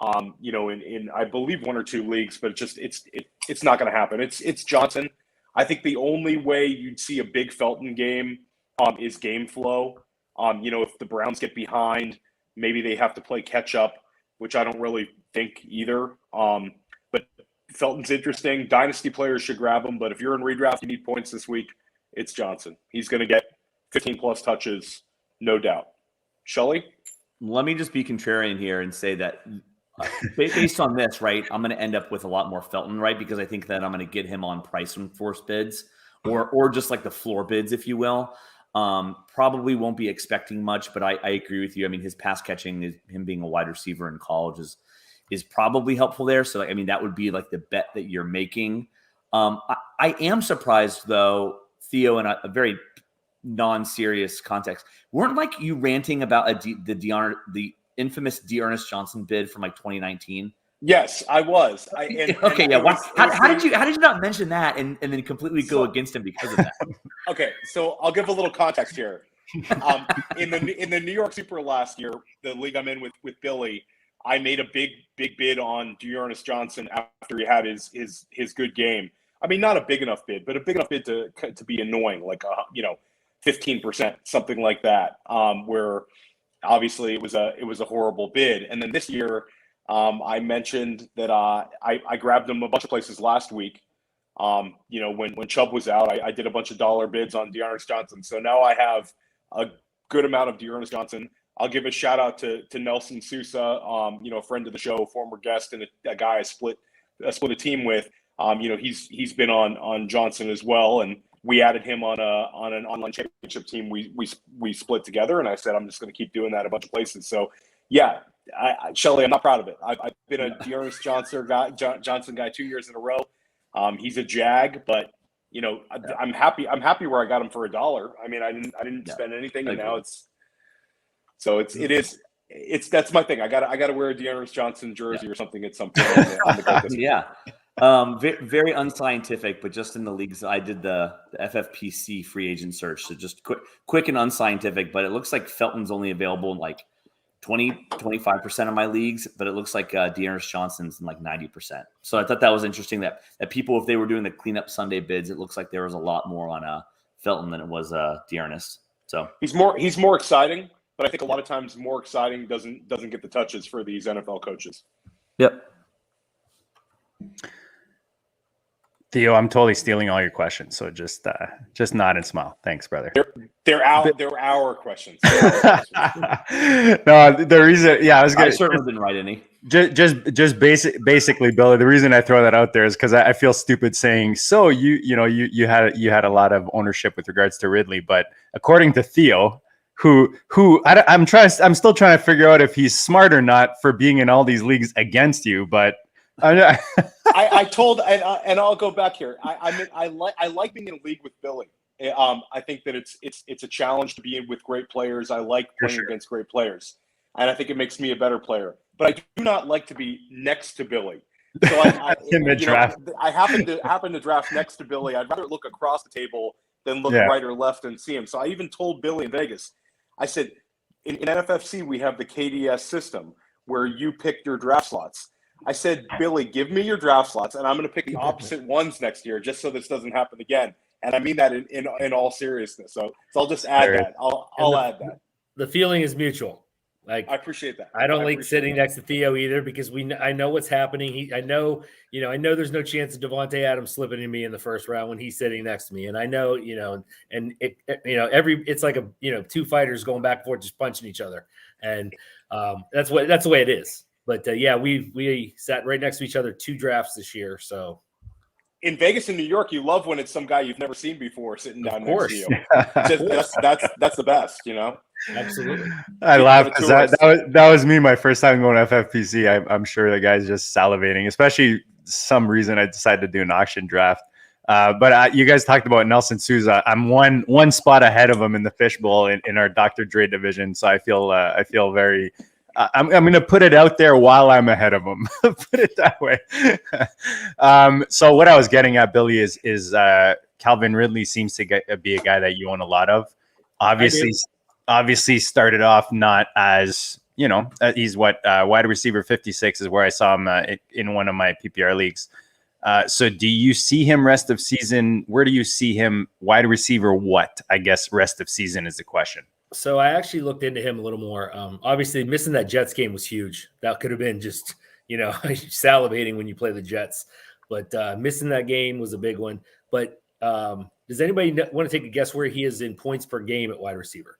In I believe 1 or 2 leagues, but it's not going to happen. It's Johnson. I think the only way you'd see a big Felton game is game flow. If the Browns get behind, maybe they have to play catch up, which I don't really think either. But Felton's interesting. Dynasty players should grab him, but if you're in redraft, you need points this week, it's Johnson. He's going to get 15 plus touches, no doubt. Shelly? Let me just be contrarian here and say that based on this, right, I'm going to end up with a lot more Felton, right? Because I think that I'm going to get him on price and force bids or just like the floor bids, if you will. Probably won't be expecting much, but I agree with you. I mean, his pass catching, him being a wide receiver in college is probably helpful there. So, that would be like the bet that you're making. I am surprised, though, Theo, in a very non-serious context, weren't like you ranting about the infamous D'Ernest Johnson bid from like 2019? Yes, I was. How did you not mention that and then completely go against him because of that? Okay, so I'll give a little context here. In the New York Super last year, the league I'm in with Billy, I made a big bid on D'Ernest Johnson after he had his good game. I mean, not a big enough bid, but a big enough bid to be annoying, like 15%, something like that. Where obviously it was a horrible bid, and then this year. I mentioned that I grabbed him a bunch of places last week. When Chubb was out, I did a bunch of dollar bids on D'Ernest Johnson. So now I have a good amount of D'Ernest Johnson. I'll give a shout out to Nelson Sousa, a friend of the show, former guest, and a guy I split a team with. He's been on Johnson as well, and we added him on an online championship team. We split together, and I said I'm just going to keep doing that a bunch of places. So yeah. Shelly, I'm not proud of it. I've been a D'Ernest Johnson guy 2 years in a row. He's a jag, but I'm happy. I'm happy where I got him for $1. I mean, I didn't spend anything, and now it's that's my thing. I got to wear a D'Ernest Johnson jersey or something at some point. Yeah. Very unscientific, but just in the leagues, I did the FFPC free agent search. So just quick and unscientific, but it looks like Felton's only available in like 25% of my leagues, but it looks like D'Ernest Johnson's in like 90%. So I thought that was interesting that people, if they were doing the cleanup Sunday bids, it looks like there was a lot more on Felton than it was D'Ernest. So he's more exciting, but I think a lot of times more exciting doesn't get the touches for these NFL coaches. Yep. Theo, I'm totally stealing all your questions, so just nod and smile. Thanks, brother. They're our questions. No, the reason, I was gonna. I certainly didn't write any. Just basically, Billy. The reason I throw that out there is because I feel stupid saying so. You had a lot of ownership with regards to Ridley, but according to Theo, who I'm still trying to figure out if he's smart or not for being in all these leagues against you, but. I told, and I'll go back here. I like being in a league with Billy. I think that it's a challenge to be in with great players. I like playing against great players, and I think it makes me a better player. But I do not like to be next to Billy. So in the draft, I happen to draft next to Billy. I'd rather look across the table than look right or left and see him. So I even told Billy in Vegas, I said, in NFFC we have the KDS system where you pick your draft slots. I said, Billy, give me your draft slots, and I'm going to pick the opposite ones next year, just so this doesn't happen again. And I mean that in all seriousness. So I'll just add that. I'll add that. The feeling is mutual. Like, I appreciate that. I don't like sitting next to Theo either, because I know what's happening. I know there's no chance of Devontae Adams slipping to me in the first round when he's sitting next to me. And I know, and it's like two fighters going back and forth, just punching each other. And that's the way it is. But we sat right next to each other 2 drafts this year. So in Vegas and New York, you love when it's some guy you've never seen before sitting down next to you. That's the best, Absolutely. I laugh because that was me my first time going to FFPC. I'm sure the guy's just salivating, especially some reason I decided to do an auction draft. But you guys talked about Nelson Souza. I'm one spot ahead of him in the fishbowl in our Dr. Dre division. So I feel very. I'm going to put it out there while I'm ahead of him. Put it that way. So what I was getting at, Billy, is Calvin Ridley seems to be a guy that you own a lot of. Obviously started off not as, he's wide receiver 56 is where I saw him in one of my PPR leagues. So do you see him rest of season? Where do you see him wide receiver? What, I guess, rest of season is the question. So I actually looked into him a little more. Obviously missing that Jets game was huge. That could have been just, salivating when you play the Jets, but missing that game was a big one. But does anybody want to take a guess where he is in points per game at wide receiver?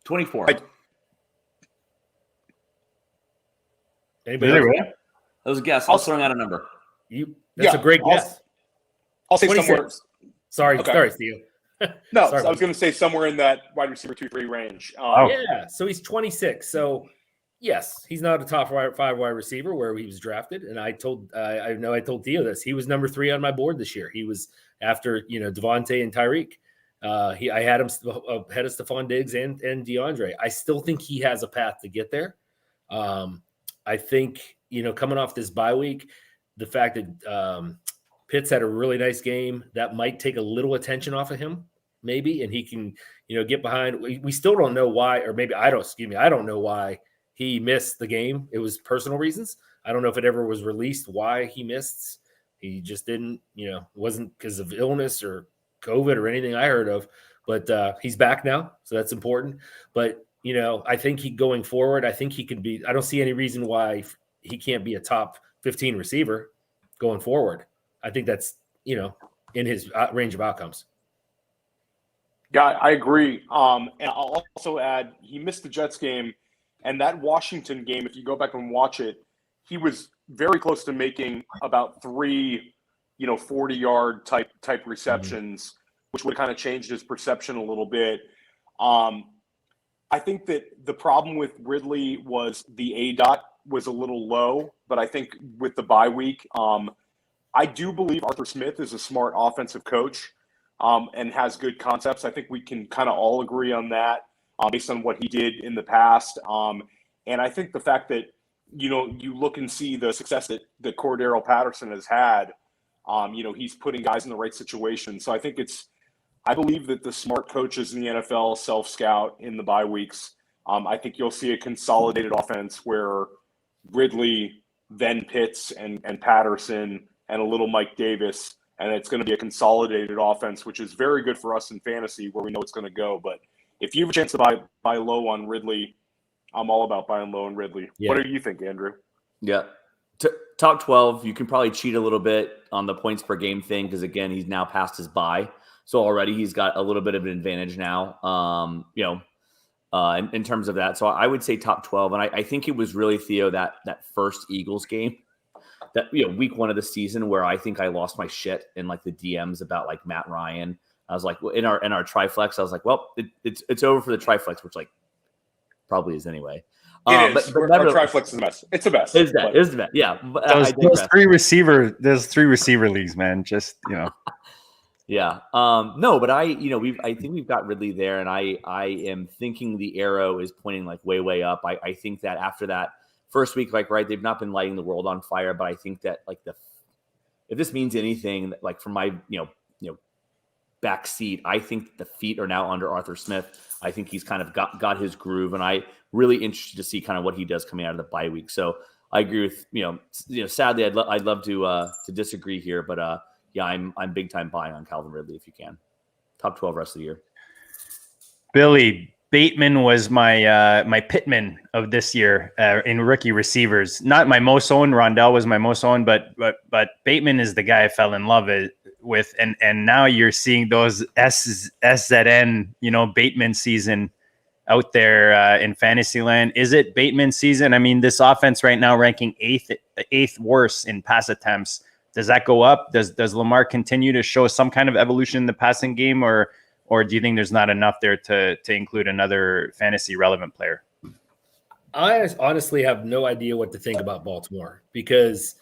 24. Anybody? That was a guess. I'll throwing out a number. That's a great guess. I'll say somewhere. Sorry, Theo. No, I was going to say somewhere in that wide receiver 2-3 range. So he's 26. So yes, he's not a top 5 wide receiver where he was drafted. And I told Theo this. He was number 3 on my board this year. He was after Devontae and Tyreek. I had him ahead of Stephon Diggs and DeAndre. I still think he has a path to get there. I think coming off this bye week, the fact that Pitts had a really nice game that might take a little attention off of him, maybe, and he can, get behind. We still don't know why, or maybe I don't know why he missed the game. It was personal reasons. I don't know if it ever was released why he missed. He just didn't, wasn't because of illness or COVID or anything I heard of, but he's back now. So that's important. But, I think going forward, I think he can be, I don't see any reason why he can't be a top 15 receiver going forward. I think that's, in his range of outcomes. Yeah, I agree. And I'll also add, he missed the Jets game, and that Washington game, if you go back and watch it, he was very close to making about 3, 40-yard type receptions, which would kind of changed his perception a little bit. I think that the problem with Ridley was the ADOT was a little low, but I think with the bye week, I do believe Arthur Smith is a smart offensive coach and has good concepts. I think we can kind of all agree on that based on what he did in the past. And I think the fact that, you look and see the success that Cordero Patterson has had, he's putting guys in the right situation. So I believe that the smart coaches in the NFL self-scout in the bye weeks. I think you'll see a consolidated offense where Ridley, then Pitts and Patterson, and a little Mike Davis, and it's going to be a consolidated offense, which is very good for us in fantasy where we know it's going to go. But if you have a chance to buy low on Ridley, I'm all about buying low on Ridley. Yeah. What do you think, Andrew? Yeah. Top 12, you can probably cheat a little bit on the points per game thing because, again, he's now past his bye. So already he's got a little bit of an advantage now, in terms of that. So I would say top 12. And I think it was really, Theo, that first Eagles game, that week 1 of the season where I think I lost my shit in like the DMs about like Matt Ryan. I was like, in our triflex, I was like, well, it's over for the triflex, which like probably is anyway. It is. Triflex is the best. It's the best. It's the best. Yeah. Those three receiver leagues, man. Just, Yeah. No, but I think we've got Ridley there, and I am thinking the arrow is pointing like way up. I think that after that first week, they've not been lighting the world on fire, but I think that if this means anything, like from my back seat, I think the feet are now under Arthur Smith. I think he's kind of got his groove, and I really interested to see kind of what he does coming out of the bye week. So I agree with sadly I'd love to disagree here, but yeah, I'm big time buying on Calvin Ridley if you can. Top 12 rest of the year. Billy, Bateman was my Pittman of this year in rookie receivers. Not my most owned. Rondell was my most owned, but Bateman is the guy I fell in love with, and now you're seeing those SZN Bateman season out there in fantasy land. Is it Bateman season? I mean, this offense right now ranking eighth worst in pass attempts. Does that go up? Does Lamar continue to show some kind of evolution in the passing game, or do you think there's not enough there to include another fantasy relevant player? I honestly have no idea what to think about Baltimore because,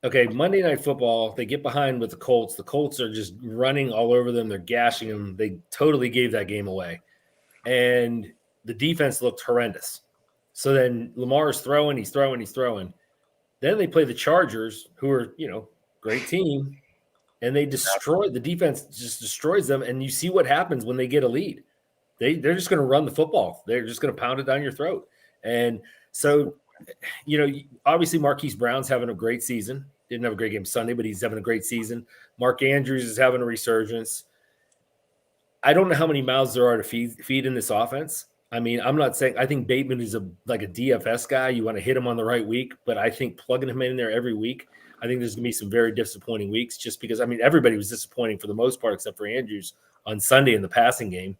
Monday Night Football, they get behind with the Colts. The Colts are just running all over them. They're gashing them. They totally gave that game away. And the defense looked horrendous. So then Lamar's throwing, he's throwing. Then they play the Chargers, who are, great team, and they destroy the defense, just destroys them. And you see what happens when they get a lead. They're just going to run the football. They're just going to pound it down your throat. And so, obviously Marquise Brown's having a great season. Didn't have a great game Sunday, but he's having a great season. Mark Andrews is having a resurgence. I don't know how many mouths there are to feed in this offense. I mean, I'm not saying – I think Bateman is like a DFS guy. You want to hit him on the right week, but I think plugging him in there every week, I think there's going to be some very disappointing weeks just because, everybody was disappointing for the most part except for Andrews on Sunday in the passing game.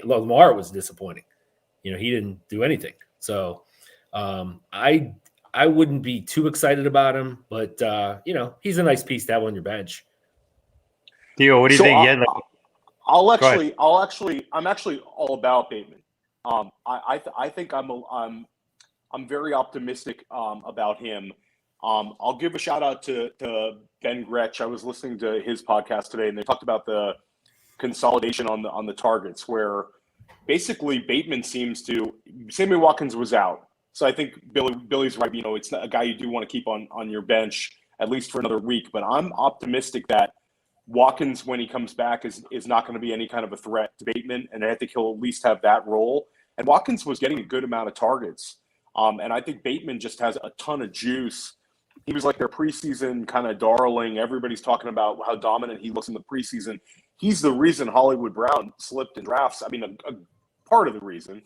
Lamar was disappointing. He didn't do anything. So I wouldn't be too excited about him, but, he's a nice piece to have on your bench. Theo, what do you think? I'm actually all about Bateman. I think I'm very optimistic about him. I'll give a shout out to Ben Gretsch. I was listening to his podcast today, and they talked about the consolidation on the targets, where basically Bateman seems to. Sammy Watkins was out, so I think Billy's right. It's not a guy you do want to keep on your bench at least for another week. But I'm optimistic that Watkins, when he comes back, is not going to be any kind of a threat to Bateman, and I think he'll at least have that role. And Watkins was getting a good amount of targets, and I think Bateman just has a ton of juice. He was like their preseason kind of darling. Everybody's talking about how dominant he looks in the preseason. He's the reason Hollywood Brown slipped in drafts. A part of the reason.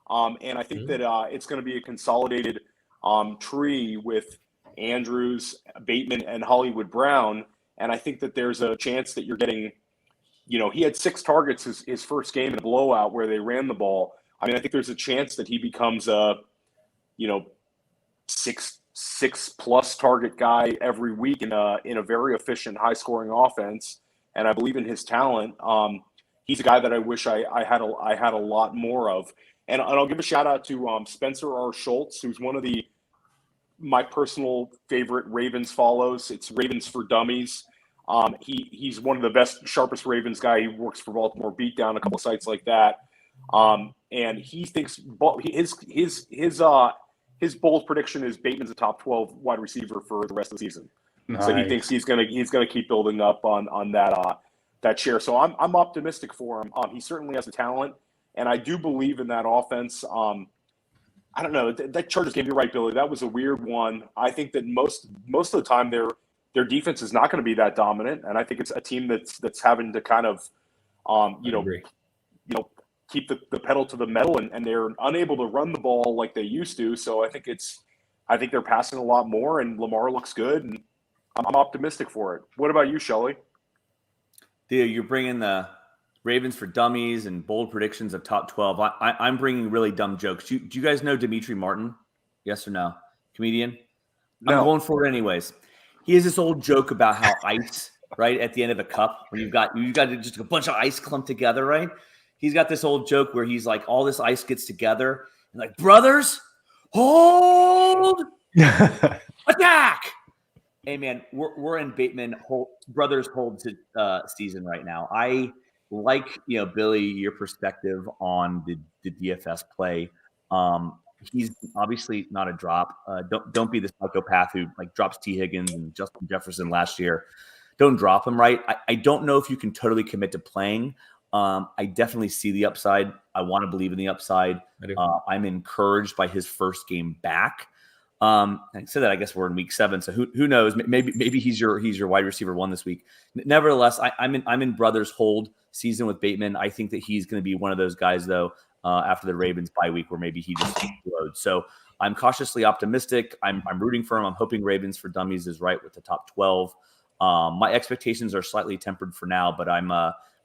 And I think that it's going to be a consolidated tree with Andrews, Bateman, and Hollywood Brown. And I think that there's a chance that you're getting, he had 6 targets his first game in a blowout where they ran the ball. I think there's a chance that he becomes a, 6+ target guy every week in a very efficient, high-scoring offense. And I believe in his talent. He's a guy that I wish I had a lot more of. And I'll give a shout out to Spencer R. Schultz, who's one of my personal favorite Ravens follows. It's Ravens for Dummies. He's one of the best, sharpest Ravens guy. He works for Baltimore Beatdown, a couple of sites like that. And he thinks his bold prediction is Bateman's a top 12 wide receiver for the rest of the season. Nice. So he thinks he's gonna keep building up on that share. So I'm optimistic for him. He certainly has the talent, and I do believe in that offense. I don't know, that Chargers game. You're right, Billy. That was a weird one. I think that most of the time their defense is not going to be that dominant, and I think it's a team that's having to kind of keep the pedal to the metal, and they're unable to run the ball like they used to. So I think they're passing a lot more, and Lamar looks good, and I'm optimistic for it. What about you, Shelley? Theo, you're bringing the Ravens for Dummies and bold predictions of top 12. I'm bringing really dumb jokes. Do you guys know Dimitri Martin? Yes or no? Comedian? No. I'm going for it anyways. He has this old joke about how ice, right, at the end of a cup, when you've got just a bunch of ice clumped together, right? He's got this old joke where he's like, all this ice gets together and like, brothers, Hold! Attack! Hey, man, we're in Bateman Brothers Hold season right now. I like, Billy, your perspective on the DFS play. He's obviously not a drop. Don't be the psychopath who drops T. Higgins and Justin Jefferson last year. Don't drop him, right? I don't know if you can totally commit to playing. I definitely see the upside. I want to believe in the upside. I'm encouraged by his first game back. I said that I guess we're in week 7, so who knows? Maybe he's your wide receiver 1 this week. Nevertheless, I'm in Brothers Hold season with Bateman. I think that he's going to be one of those guys though after the Ravens bye week where maybe he just explodes. So I'm cautiously optimistic. I'm rooting for him. I'm hoping Ravens for Dummies is right with the top 12. My expectations are slightly tempered for now, but I'm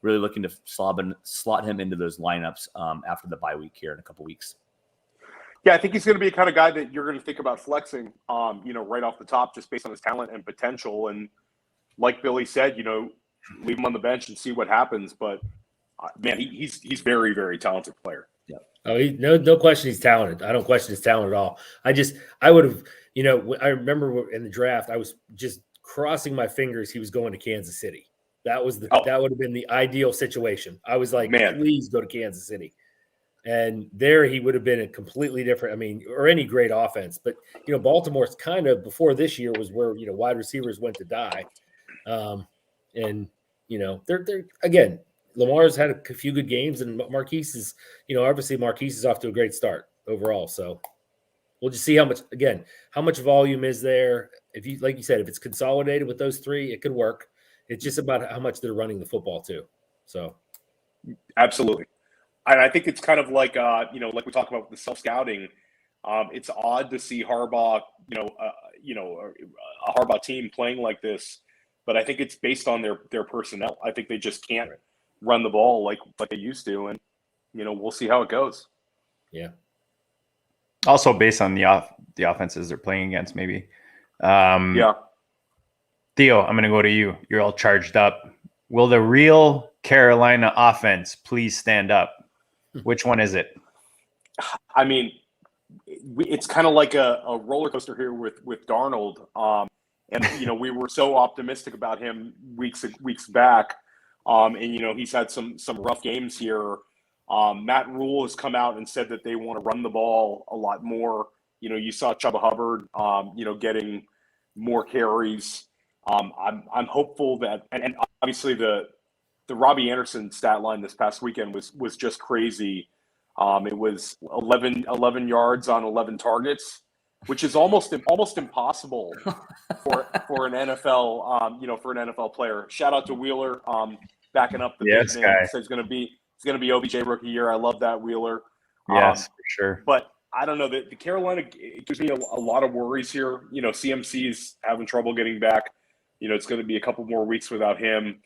really looking to slot him into those lineups after the bye week here in a couple weeks. Yeah, I think he's going to be the kind of guy that you're going to think about flexing, right off the top, just based on his talent and potential. And like Billy said, leave him on the bench and see what happens. But man, he's very, very talented player. Yeah. Oh, no question, he's talented. I don't question his talent at all. I would have, I remember in the draft, I was just crossing my fingers he was going to Kansas City. That would have been the ideal situation. I was like, man, please go to Kansas City. And there he would have been a completely different, or any great offense. But, Baltimore's kind of before this year was where, wide receivers went to die. And, they're again, Lamar's had a few good games, and Marquise is, obviously Marquise is off to a great start overall. So we'll just see how much volume is there. If you, like you said, if it's consolidated with those 3, it could work. It's just about how much they're running the football too. So. Absolutely. And I think it's kind of like, like we talk about the self-scouting. It's odd to see Harbaugh, a Harbaugh team playing like this, but I think it's based on their personnel. I think they just can't run the ball like they used to, and we'll see how it goes. Yeah. Also based on the offenses they're playing against, maybe. Yeah. Theo, I'm going to go to you. You're all charged up. Will the real Carolina offense please stand up? Which one is it? It's kind of like a roller coaster here with Darnold. And we were so optimistic about him weeks back. And he's had some rough games here. Matt Rule has come out and said that they want to run the ball a lot more. You saw Chuba Hubbard, getting more carries. I'm hopeful that, and obviously the Robbie Anderson stat line this past weekend was just crazy. It was 11 yards on 11 targets, which is almost impossible for an NFL for an NFL player. Shout out to Wheeler, backing up the big man. So it's going to be OBJ rookie year. I love that, Wheeler. Yes, for sure. But I don't know, the Carolina, it gives me a lot of worries here. CMC's having trouble getting back. It's going to be a couple more weeks without him.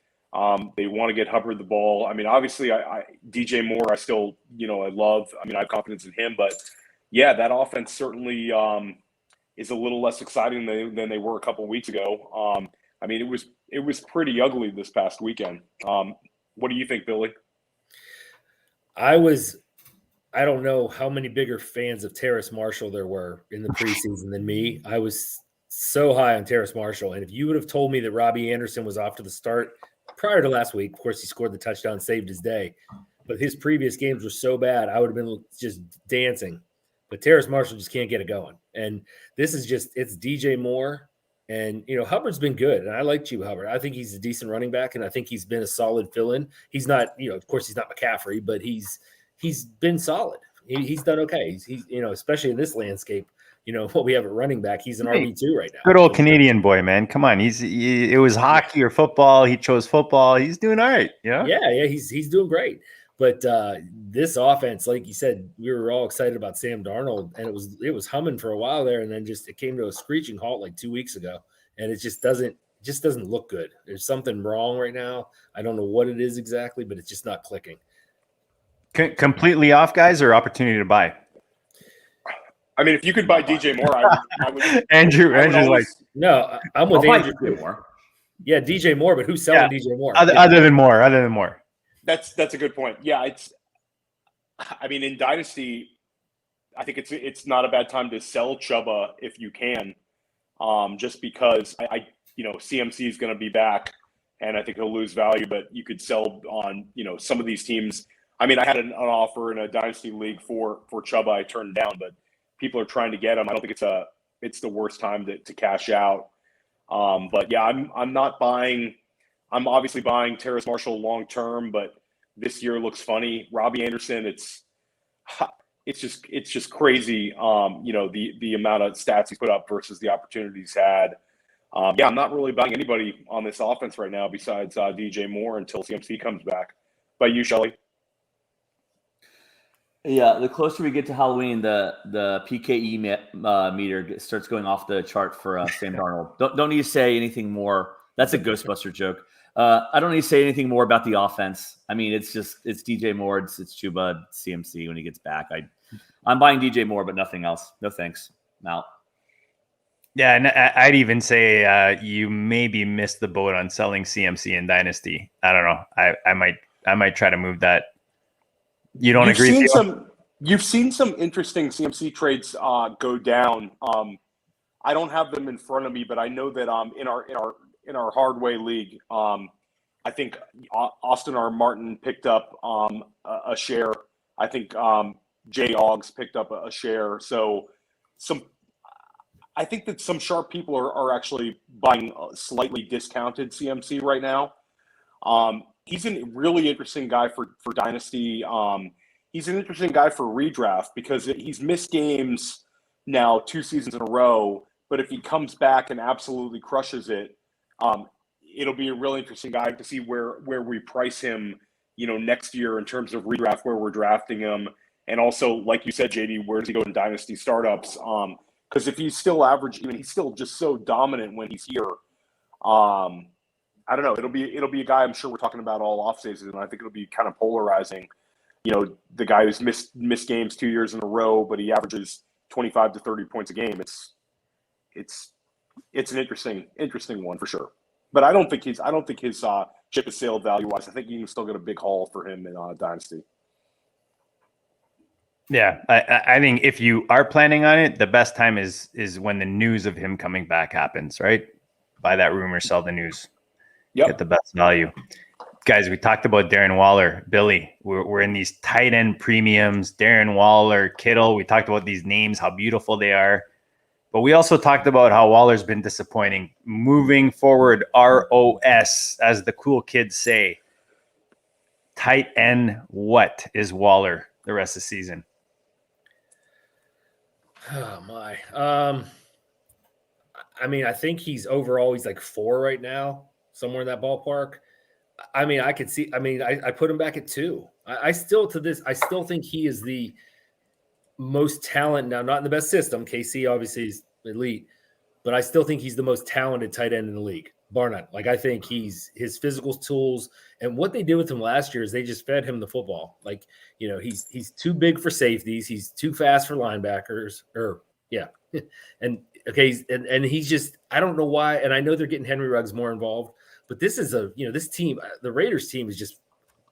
They want to get Hubbard the ball. Obviously, I DJ Moore, I still, I love. I have confidence in him. But, yeah, that offense certainly is a little less exciting than they were a couple weeks ago. It was pretty ugly this past weekend. What do you think, Billy? I don't know how many bigger fans of Terrace Marshall there were in the preseason than me. I was so high on Terrace Marshall. And if you would have told me that Robbie Anderson was off to the start prior to last week, of course, he scored the touchdown, saved his day. But his previous games were so bad, I would have been just dancing. But Terrace Marshall just can't get it going. And this is it's DJ Moore. And, Hubbard's been good. And I like Chuba Hubbard. I think he's a decent running back, and I think he's been a solid fill-in. He's not, of course, he's not McCaffrey, but he's been solid. He's done okay. He's especially in this landscape, what we have at running back, he's an RB2 right now. Good old Canadian boy, man. Come on. It was hockey or football. He chose football. He's doing all right. Yeah. Yeah. He's doing great. But this offense, like you said, we were all excited about Sam Darnold, and it was humming for a while there, and then it came to a screeching halt like 2 weeks ago, and it just doesn't look good. There's something wrong right now. I don't know what it is exactly, but it's just not clicking. Completely off, guys, or opportunity to buy? If you could buy DJ Moore, I would. Andrew's like, no, I'm with Andrew Moore. Yeah, DJ Moore, but who's selling DJ Moore? Other than Moore. That's a good point. Yeah, in Dynasty, I think it's not a bad time to sell Chuba if you can, just because CMC is going to be back, and I think he'll lose value. But you could sell on some of these teams. I mean, I had an offer in a dynasty league for Chuba. I turned down, but people are trying to get him. I don't think it's the worst time to cash out. But yeah, I'm not buying. I'm obviously buying Terrace Marshall long term, but this year looks funny. Robbie Anderson, it's just crazy. The amount of stats he's put up versus the opportunities he's had. I'm not really buying anybody on this offense right now besides DJ Moore until CMC comes back. But you, Shelly? Yeah, the closer we get to Halloween, the PKE meter starts going off the chart for Sam Darnold. Don't need to say anything more. That's a Ghostbuster joke. I don't need to say anything more about the offense. I mean, it's DJ Moore, it's Chuba, CMC when he gets back. I'm buying DJ Moore, but nothing else. No thanks. I'm out. Yeah, and I'd even say you maybe missed the boat on selling CMC in Dynasty. I don't know. I might try to move that. You don't agree? You've seen some interesting CMC trades go down. I don't have them in front of me, but I know that in our Hardway League, I think Austin R. Martin picked up a share. I think Jay Oggs picked up a share. So I think that some sharp people are actually buying slightly discounted CMC right now. He's a really interesting guy for Dynasty. He's an interesting guy for redraft because he's missed games now 2 seasons in a row. But if he comes back and absolutely crushes it, it'll be a really interesting guy to see where we price him, next year in terms of redraft, where we're drafting him. And also, like you said, JD, where does he go in Dynasty startups? Because if he's still average, he's still just so dominant when he's here. I don't know. It'll be a guy I'm sure we're talking about all offseason, and I think it'll be kind of polarizing. The guy who's missed games 2 years in a row, but he averages 25 to 30 points a game. It's an interesting one for sure. But I don't think his chip is sailed value wise. I think you can still get a big haul for him in Dynasty. Yeah, I think if you are planning on it, the best time is when the news of him coming back happens, right? Buy that rumor, sell the news. Yep. Get the best value. Guys, we talked about Darren Waller. Billy, we're in these tight end premiums. Darren Waller, Kittle. We talked about these names, how beautiful they are. But we also talked about how Waller's been disappointing. Moving forward, ROS, as the cool kids say. Tight end, what is Waller the rest of the season? Oh, my. I think he's like 4 right now, somewhere in that ballpark. I could see. I put him back at 2. I still think he is the most talent now, not in the best system. KC obviously is elite, but I still think he's the most talented tight end in the league, bar none. I think his physical tools and what they did with him last year is they just fed him the football. He's too big for safeties. He's too fast for linebackers. And he's just, I don't know why. And I know they're getting Henry Ruggs more involved, but this is this team, the Raiders team is just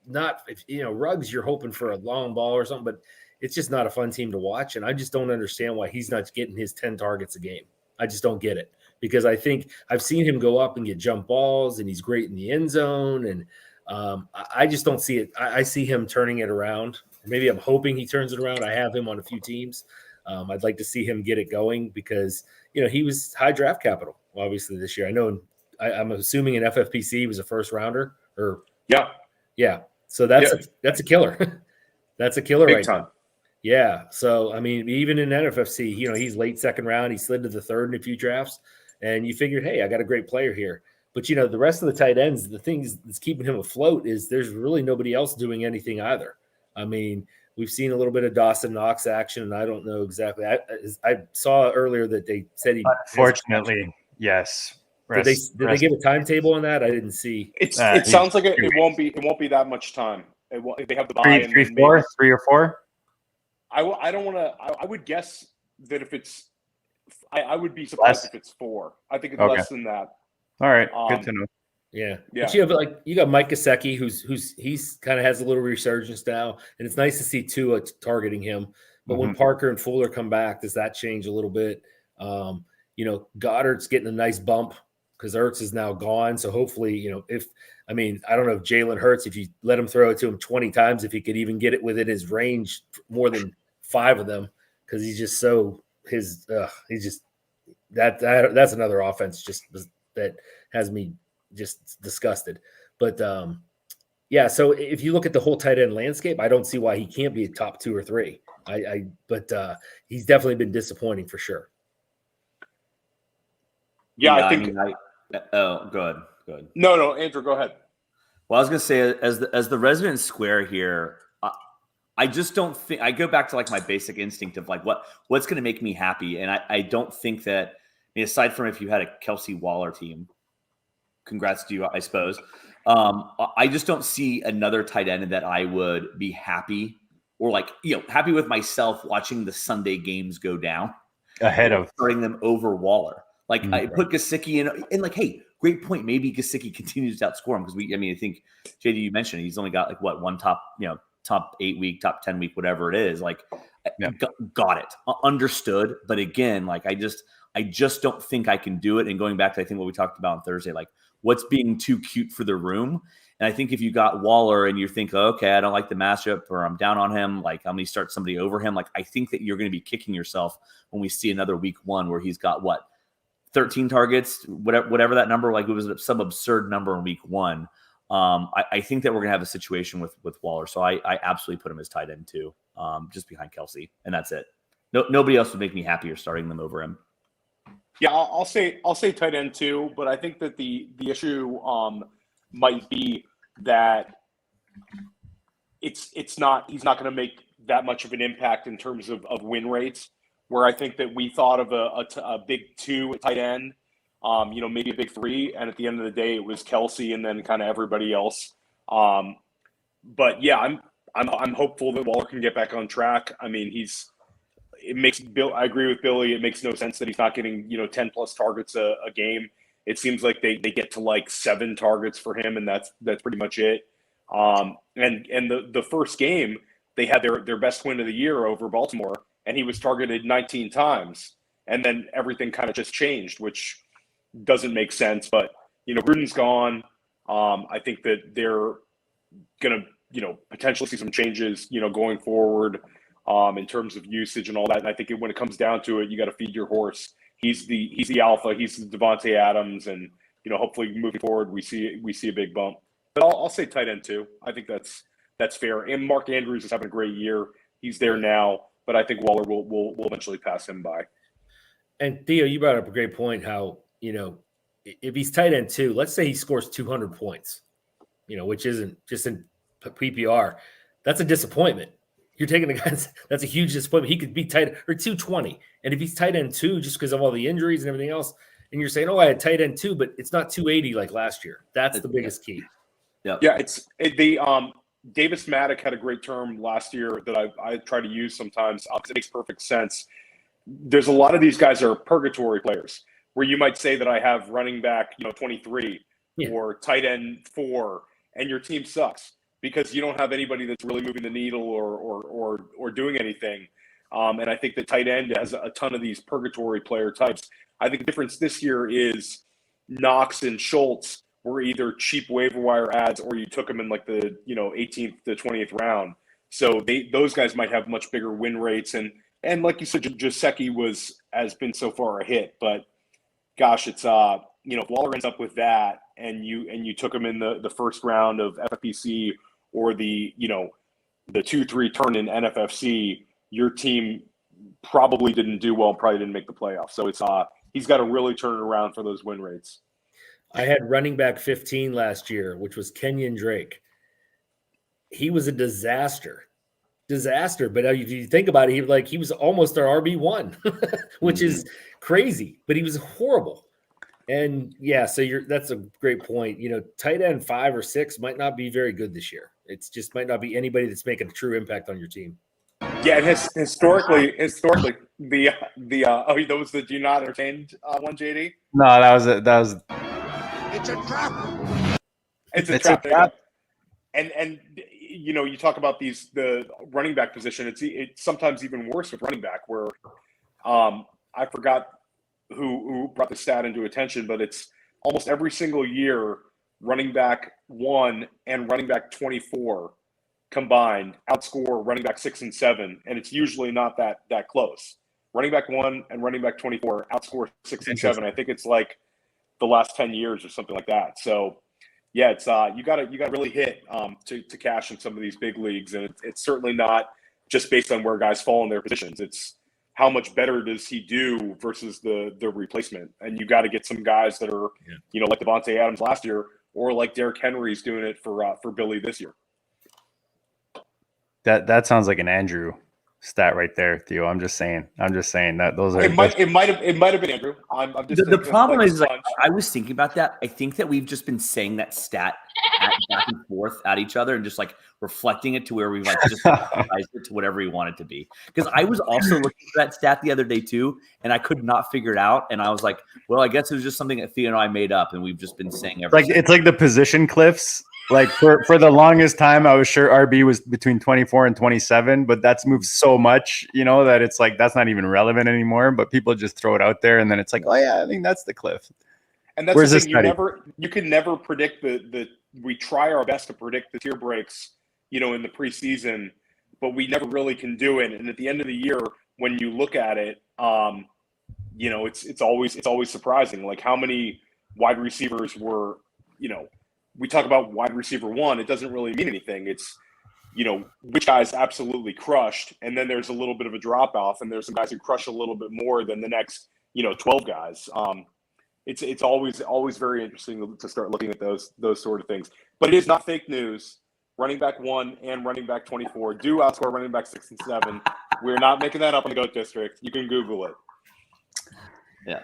not, Ruggs, you're hoping for a long ball or something, but it's just not a fun team to watch. And I just don't understand why he's not getting his 10 targets a game. I just don't get it, because I think I've seen him go up and get jump balls, and he's great in the end zone. And I just don't see it. I see him turning it around. Maybe I'm hoping he turns it around. I have him on a few teams. I'd like to see him get it going because, he was high draft capital, obviously, this year. I know I'm assuming in FFPC he was a first rounder Yeah. So that's a killer. That's a killer. Big right time. Now. Yeah. So, even in NFFC, he's late second round. He slid to the third in a few drafts, and you figured, hey, I got a great player here. But, the rest of the tight ends, the things that's keeping him afloat is there's really nobody else doing anything either. We've seen a little bit of Dawson Knox action, and I don't know exactly. I saw earlier that they said he. Unfortunately, yes. Did they give a timetable on that? I didn't see. It sounds like it won't be that much time. If they have the buy in 3 or 4. I don't want to. I would guess that if it's, I would be surprised if it's 4. I think it's less than that. All right, good to know. Yeah. But you got Mike Gesicki, who's kind of has a little resurgence now, and it's nice to see Tua targeting him. But when Parker and Fuller come back, does that change a little bit? Goddard's getting a nice bump because Ertz is now gone. So hopefully, I don't know if Jalen Hurts, if you let him throw it to him 20 times, if he could even get it within his range, more than 5 of them, because he's just that's another offense that has me just disgusted. But so if you look at the whole tight end landscape, I don't see why he can't be a top 2 or 3. But he's definitely been disappointing for sure. Yeah, I think. Go ahead. No, Andrew, go ahead. Well, I was going to say, as the resident square here, I just don't think, I go back to like my basic instinct of like what's going to make me happy, and I don't think that, aside from if you had a Kelsey Waller team, congrats to you, I suppose. I just don't see another tight end that I would be happy or happy with myself watching the Sunday games go down ahead of starting them over Waller. I put Gesicki in, and hey, great point. Maybe Gesicki continues to outscore him because I think JD, you mentioned he's only got one top 8 week, top 10 week, whatever it is. Got it, understood. But again, I just don't think I can do it. And going back to I think what we talked about on Thursday, what's being too cute for the room. And I think if you got Waller and you think, okay, I don't like the matchup or I'm down on him, I'm going to start somebody over him. I think that you're going to be kicking yourself when we see another week 1 where he's got 13 targets, whatever that number, it was some absurd number in week 1. I think that we're going to have a situation with Waller. So I absolutely put him as tight end 2, just behind Kelsey. And that's it. Nobody else would make me happier starting them over him. Yeah, I'll say tight end 2, but I think that the issue might be that he's not going to make that much of an impact in terms of win rates, where I think that we thought of a big 2 at tight end, maybe a big 3, and at the end of the day, it was Kelsey and then kind of everybody else. But yeah, I'm hopeful that Waller can get back on track. I agree with Billy. It makes no sense that he's not getting 10 plus targets a game. It seems like they get to 7 targets for him, and that's pretty much it. And the first game they had their best win of the year over Baltimore, and he was targeted 19 times, and then everything kind of just changed, which doesn't make sense. But Gruden's gone. I think that they're gonna potentially see some changes going forward in terms of usage and all that. And I think when it comes down to it, you got to feed your horse. He's the alpha. He's the Devontae Adams, and hopefully moving forward we see a big bump. But I'll say tight end 2. I think that's fair. And Mark Andrews is having a great year. He's there now, but I think Waller will eventually pass him by. And Theo, you brought up a great point. How if he's tight end 2, let's say he scores 200 points, which isn't just in PPR, that's a disappointment. You're taking a guy that's a huge disappointment. He could be tight or 220. And if he's tight end 2, just because of all the injuries and everything else, and you're saying, I had tight end 2, but it's not 280 like last year. That's the biggest key. Yeah. Davis Maddock had a great term last year that I try to use sometimes. It makes perfect sense. There's a lot of these guys are purgatory players where you might say that I have running back, 23 or tight end 4, and your team sucks because you don't have anybody that's really moving the needle or doing anything. And I think the tight end has a ton of these purgatory player types. I think the difference this year is Knox and Schultz were either cheap waiver wire ads or you took them in the 18th to 20th round. So those guys might have much bigger win rates. And like you said, Gesicki has been so far a hit. But gosh, it's if Waller ends up with that and you took him in the first round of FFPC or the 2-3 turn in NFFC, your team probably didn't do well, probably didn't make the playoffs. So it's he's got to really turn it around for those win rates. I had running back 15 last year, which was Kenyon Drake. He was a disaster. But if you think about it, he was almost our RB1, which is crazy, but he was horrible. And so that's a great point. Tight end 5 or 6 might not be very good this year. It's just might not be anybody that's making a true impact on your team. Yeah, and historically, the those that do not entertained one, JD. No, that was. It's a trap. It's a trap. And you talk about the running back position. It's sometimes even worse with running back, where I forgot who brought the stat into attention, but it's almost every single year running back 1 and running back 24 combined outscore running back 6 and 7, and it's usually not that close. Running back 1 and running back 24 outscore 6 and 7. I think it's like the last 10 years or something like that. So yeah, it's you got to really hit to cash in some of these big leagues, and it's certainly not just based on where guys fall in their positions. It's how much better does he do versus the replacement, and you got to get some guys that are like Devontae Adams last year, or like Derrick Henry's doing it for Billy this year. That sounds like an Andrew stat right there, Theo. I'm just saying that those are. It might have been Andrew. I'm just the problem is like, I was thinking about that. I think that we've just been saying that stat back and forth at each other and just like reflecting it to where we've like just sized it to whatever we want it to be. Because I was also looking for that stat the other day too, and I could not figure it out. And I was like, well, I guess it was just something that Theo and I made up, and we've just been saying everything. It's like the position cliffs. Like for the longest time, I was sure RB was between 24 and 27, but that's moved so much, that it's like that's not even relevant anymore. But people just throw it out there, and then it's like, oh yeah, I think that's the cliff. And that's Where's the thing, this you can never predict we try our best to predict the tier breaks, in the preseason, but we never really can do it. And at the end of the year, when you look at it, it's always surprising. Like how many wide receivers were, we talk about wide receiver 1, it doesn't really mean anything. It's, which guys absolutely crushed, and then there's a little bit of a drop off, and there's some guys who crush a little bit more than the next, 12 guys. It's always very interesting to start looking at those sort of things. But it is not fake news. Running back 1 and running back 24 do outscore running back 6 and 7. We're not making that up in the GOAT District. You can Google it. Yeah,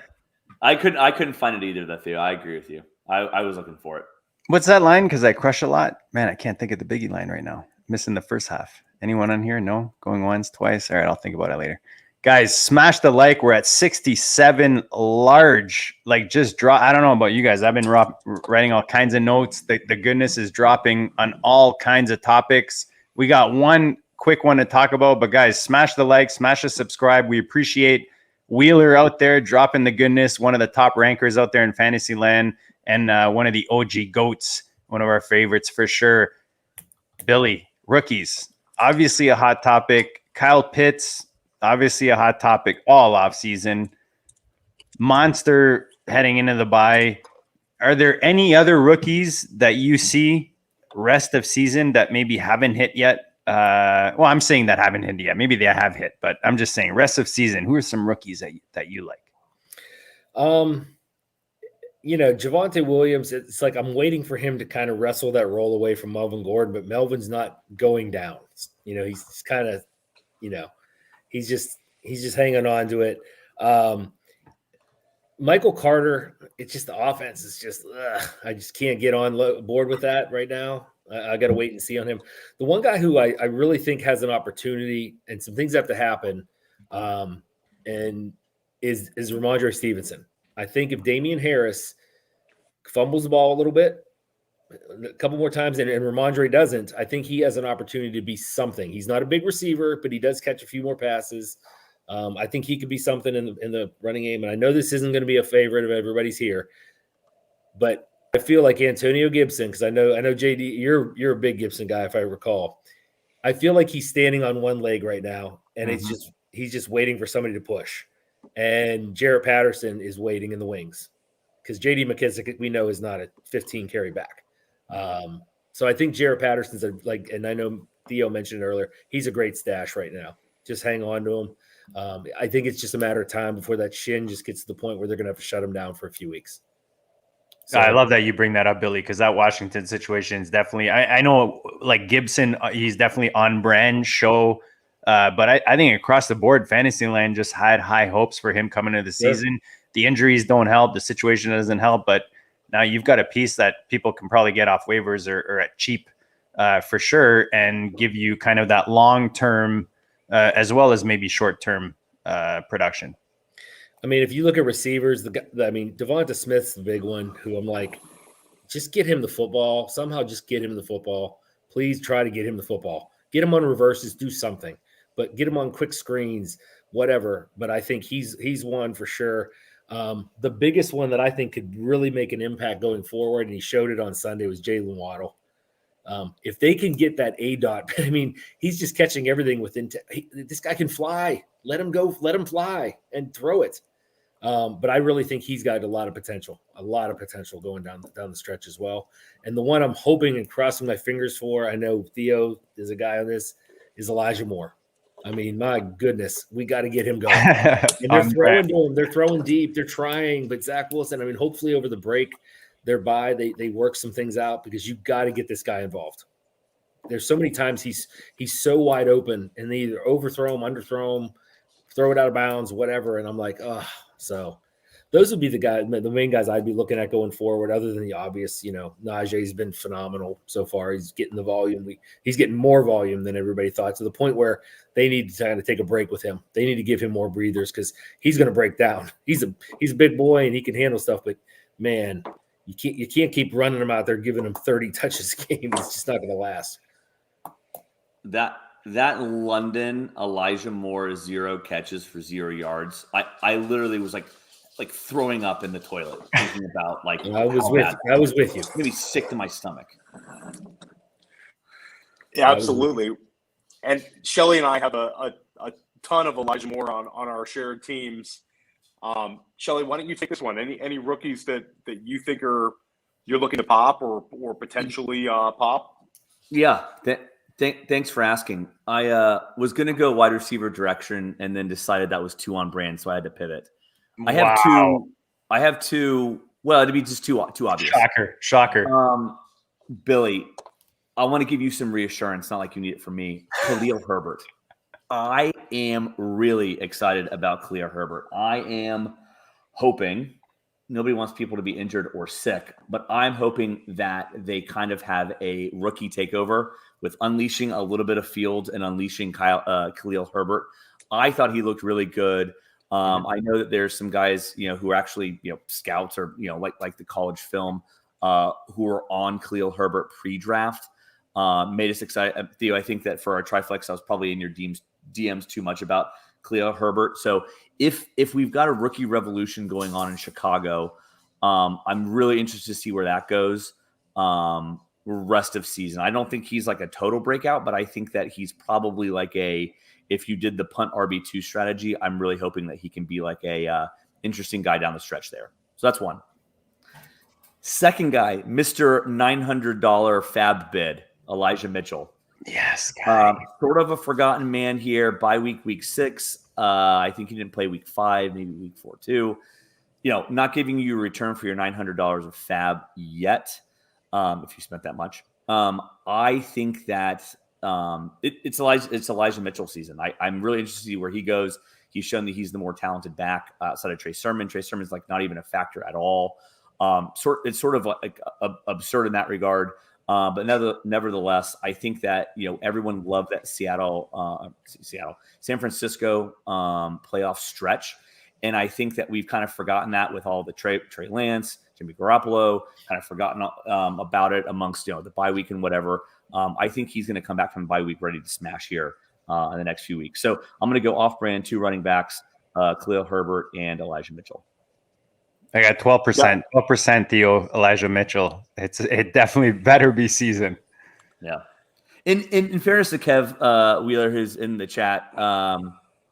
I couldn't find it either, Theo. I agree with you. I was looking for it. What's that line? Because I crush a lot. Man, I can't think of the Biggie line right now. Missing the first half. Anyone on here? No? Going once, twice? All right, I'll think about it later. Guys, smash the like. We're at 67 large. Like, just drop. I don't know about you guys. I've been writing all kinds of notes. The goodness is dropping on all kinds of topics. We got one quick one to talk about, but guys, smash the like, smash the subscribe. We appreciate Wheeler out there dropping the goodness, one of the top rankers out there in fantasy land, and one of the OG GOATs, one of our favorites for sure. Billy, rookies, obviously a hot topic. Kyle Pitts, obviously a hot topic all offseason. Monster heading into the bye. Are there any other rookies that you see rest of season that maybe haven't hit yet? Well, I'm saying that haven't hit yet. Maybe they have hit, but I'm just saying rest of season. Who are some rookies that you like? Javonte Williams, it's like I'm waiting for him to kind of wrestle that role away from Melvin Gordon, but Melvin's not going down. He's kind of, he's just hanging on to it. Michael Carter, it's just the offense is just, I just can't get on board with that right now. I got to wait and see on him. The one guy who I really think has an opportunity and some things have to happen and is Randra Stevenson. I think if Damian Harris fumbles the ball a little bit, a couple more times, and Rhamondre doesn't, I think he has an opportunity to be something. He's not a big receiver, but he does catch a few more passes. I think he could be something in the running game. And I know this isn't going to be a favorite of everybody's here, but I feel like Antonio Gibson, because I know JD, you're a big Gibson guy, if I recall. I feel like he's standing on one leg right now, and he's just waiting for somebody to push. And Jarrett Patterson is waiting in the wings because J.D. McKissick, we know, is not a 15 carry back. So I think Jarrett Patterson's and I know Theo mentioned it earlier, he's a great stash right now. Just hang on to him. I think it's just a matter of time before that shin just gets to the point where they're going to have to shut him down for a few weeks. So, I love that you bring that up, Billy, because that Washington situation is definitely, I know like Gibson, he's definitely on brand show. But I think across the board, Fantasyland just had high hopes for him coming into the season. The injuries don't help. The situation doesn't help. But now you've got a piece that people can probably get off waivers or at cheap for sure and give you kind of that long-term as well as maybe short-term production. I mean, if you look at receivers, Devonta Smith's the big one who I'm like, just get him the football. Somehow just get him the football. Please try to get him the football. Get him on reverses, do something, but get him on quick screens, whatever. But I think he's one for sure. The biggest one that I think could really make an impact going forward, and he showed it on Sunday, was Jalen Waddle. If they can get that A-dot, I mean, he's just catching everything within. This guy can fly. Let him go. Let him fly and throw it. But I really think he's got a lot of potential going down the stretch as well. And the one I'm hoping and crossing my fingers for, I know Theo is a guy on this, is Elijah Moore. I mean, my goodness, we got to get him going. And they're throwing to him. They're throwing deep. They're trying. But Zach Wilson, I mean, hopefully over the break, they work some things out, because you've got to get this guy involved. There's so many times he's so wide open, and they either overthrow him, underthrow him, throw it out of bounds, whatever. And I'm like, oh, so those would be the main guys I'd be looking at going forward, other than the obvious. Najee's been phenomenal so far. He's getting the volume. He's getting more volume than everybody thought, to the point where they need to kind of take a break with him. They need to give him more breathers, because he's going to break down. He's a big boy and he can handle stuff, but man, you can't keep running him out there, giving him 30 touches a game. It's just not going to last. That London Elijah Moore 0 catches for 0 yards. I literally was like throwing up in the toilet thinking about I was with you. It's gonna be sick to my stomach. Yeah, absolutely. And Shelly and I have a ton of Elijah Moore on our shared teams. Shelly, why don't you take this one? Any rookies that you think you're looking to pop or potentially pop? Yeah. Thanks for asking. I was going to go wide receiver direction and then decided that was too on brand, so I had to pivot. I have two. Well, it'd be just too obvious. Shocker. Billy, I want to give you some reassurance. Not like you need it from me. Khalil Herbert. I am really excited about Khalil Herbert. I am hoping. Nobody wants people to be injured or sick, but I'm hoping that they kind of have a rookie takeover with unleashing a little bit of field and unleashing Khalil Herbert. I thought he looked really good. I know that there's some guys, who are actually, scouts or, like the college film, who are on Khalil Herbert pre-draft. Made us excited. Theo, I think that for our Triflex, I was probably in your DMs too much about Khalil Herbert. So if we've got a rookie revolution going on in Chicago, I'm really interested to see where that goes rest of season. I don't think he's like a total breakout, but I think that he's probably like if you did the punt RB2 strategy, I'm really hoping that he can be like a interesting guy down the stretch there. So that's one. Second guy, Mr. $900 fab bid, Elijah Mitchell. Yes, sort of a forgotten man here. Bye week 6. I think he didn't play week 5, maybe week 4 too. Not giving you a return for your $900 of fab yet. If you spent that much, I think that it's Elijah Mitchell season. I'm really interested to see where he goes. He's shown that he's the more talented back outside of Trey Sermon. Trey Sermon's not even a factor at all. It's sort of like absurd in that regard. But nevertheless, I think that everyone loved that San Francisco playoff stretch, and I think that we've kind of forgotten that with all the Trey Lance, Jimmy Garoppolo, kind of forgotten about it amongst the bye week and whatever. I think he's going to come back from the bye week ready to smash here in the next few weeks. So I'm going to go off-brand 2 running backs, Khalil Herbert and Elijah Mitchell. I got 12%. 12% Theo, Elijah Mitchell. It definitely better be season. Yeah. In fairness to Kev Wheeler, who's in the chat,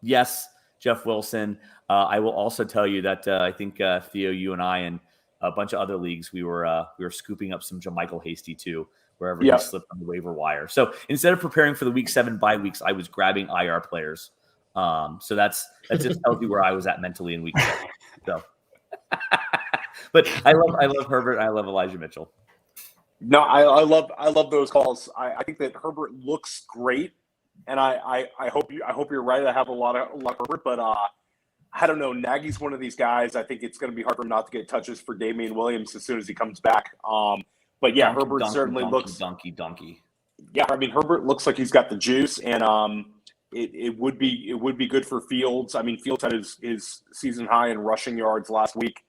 yes, Jeff Wilson. I will also tell you that I think Theo, you and I, and a bunch of other leagues, we were scooping up some JaMychal Hasty too, wherever he slipped on the waiver wire. So instead of preparing for the week 7 bye weeks, I was grabbing IR players. So that just tells you where I was at mentally in week 7. So. But I love Herbert. I love Elijah Mitchell. No, I love those calls. I think that Herbert looks great, and I hope you're right. I have a lot of Herbert, but I don't know. Nagy's one of these guys. I think it's going to be hard for him not to get touches for Damian Williams as soon as he comes back. But yeah, Herbert certainly looks donkey. Yeah, I mean Herbert looks like he's got the juice, and it would be good for Fields. I mean Fields had his season high in rushing yards last week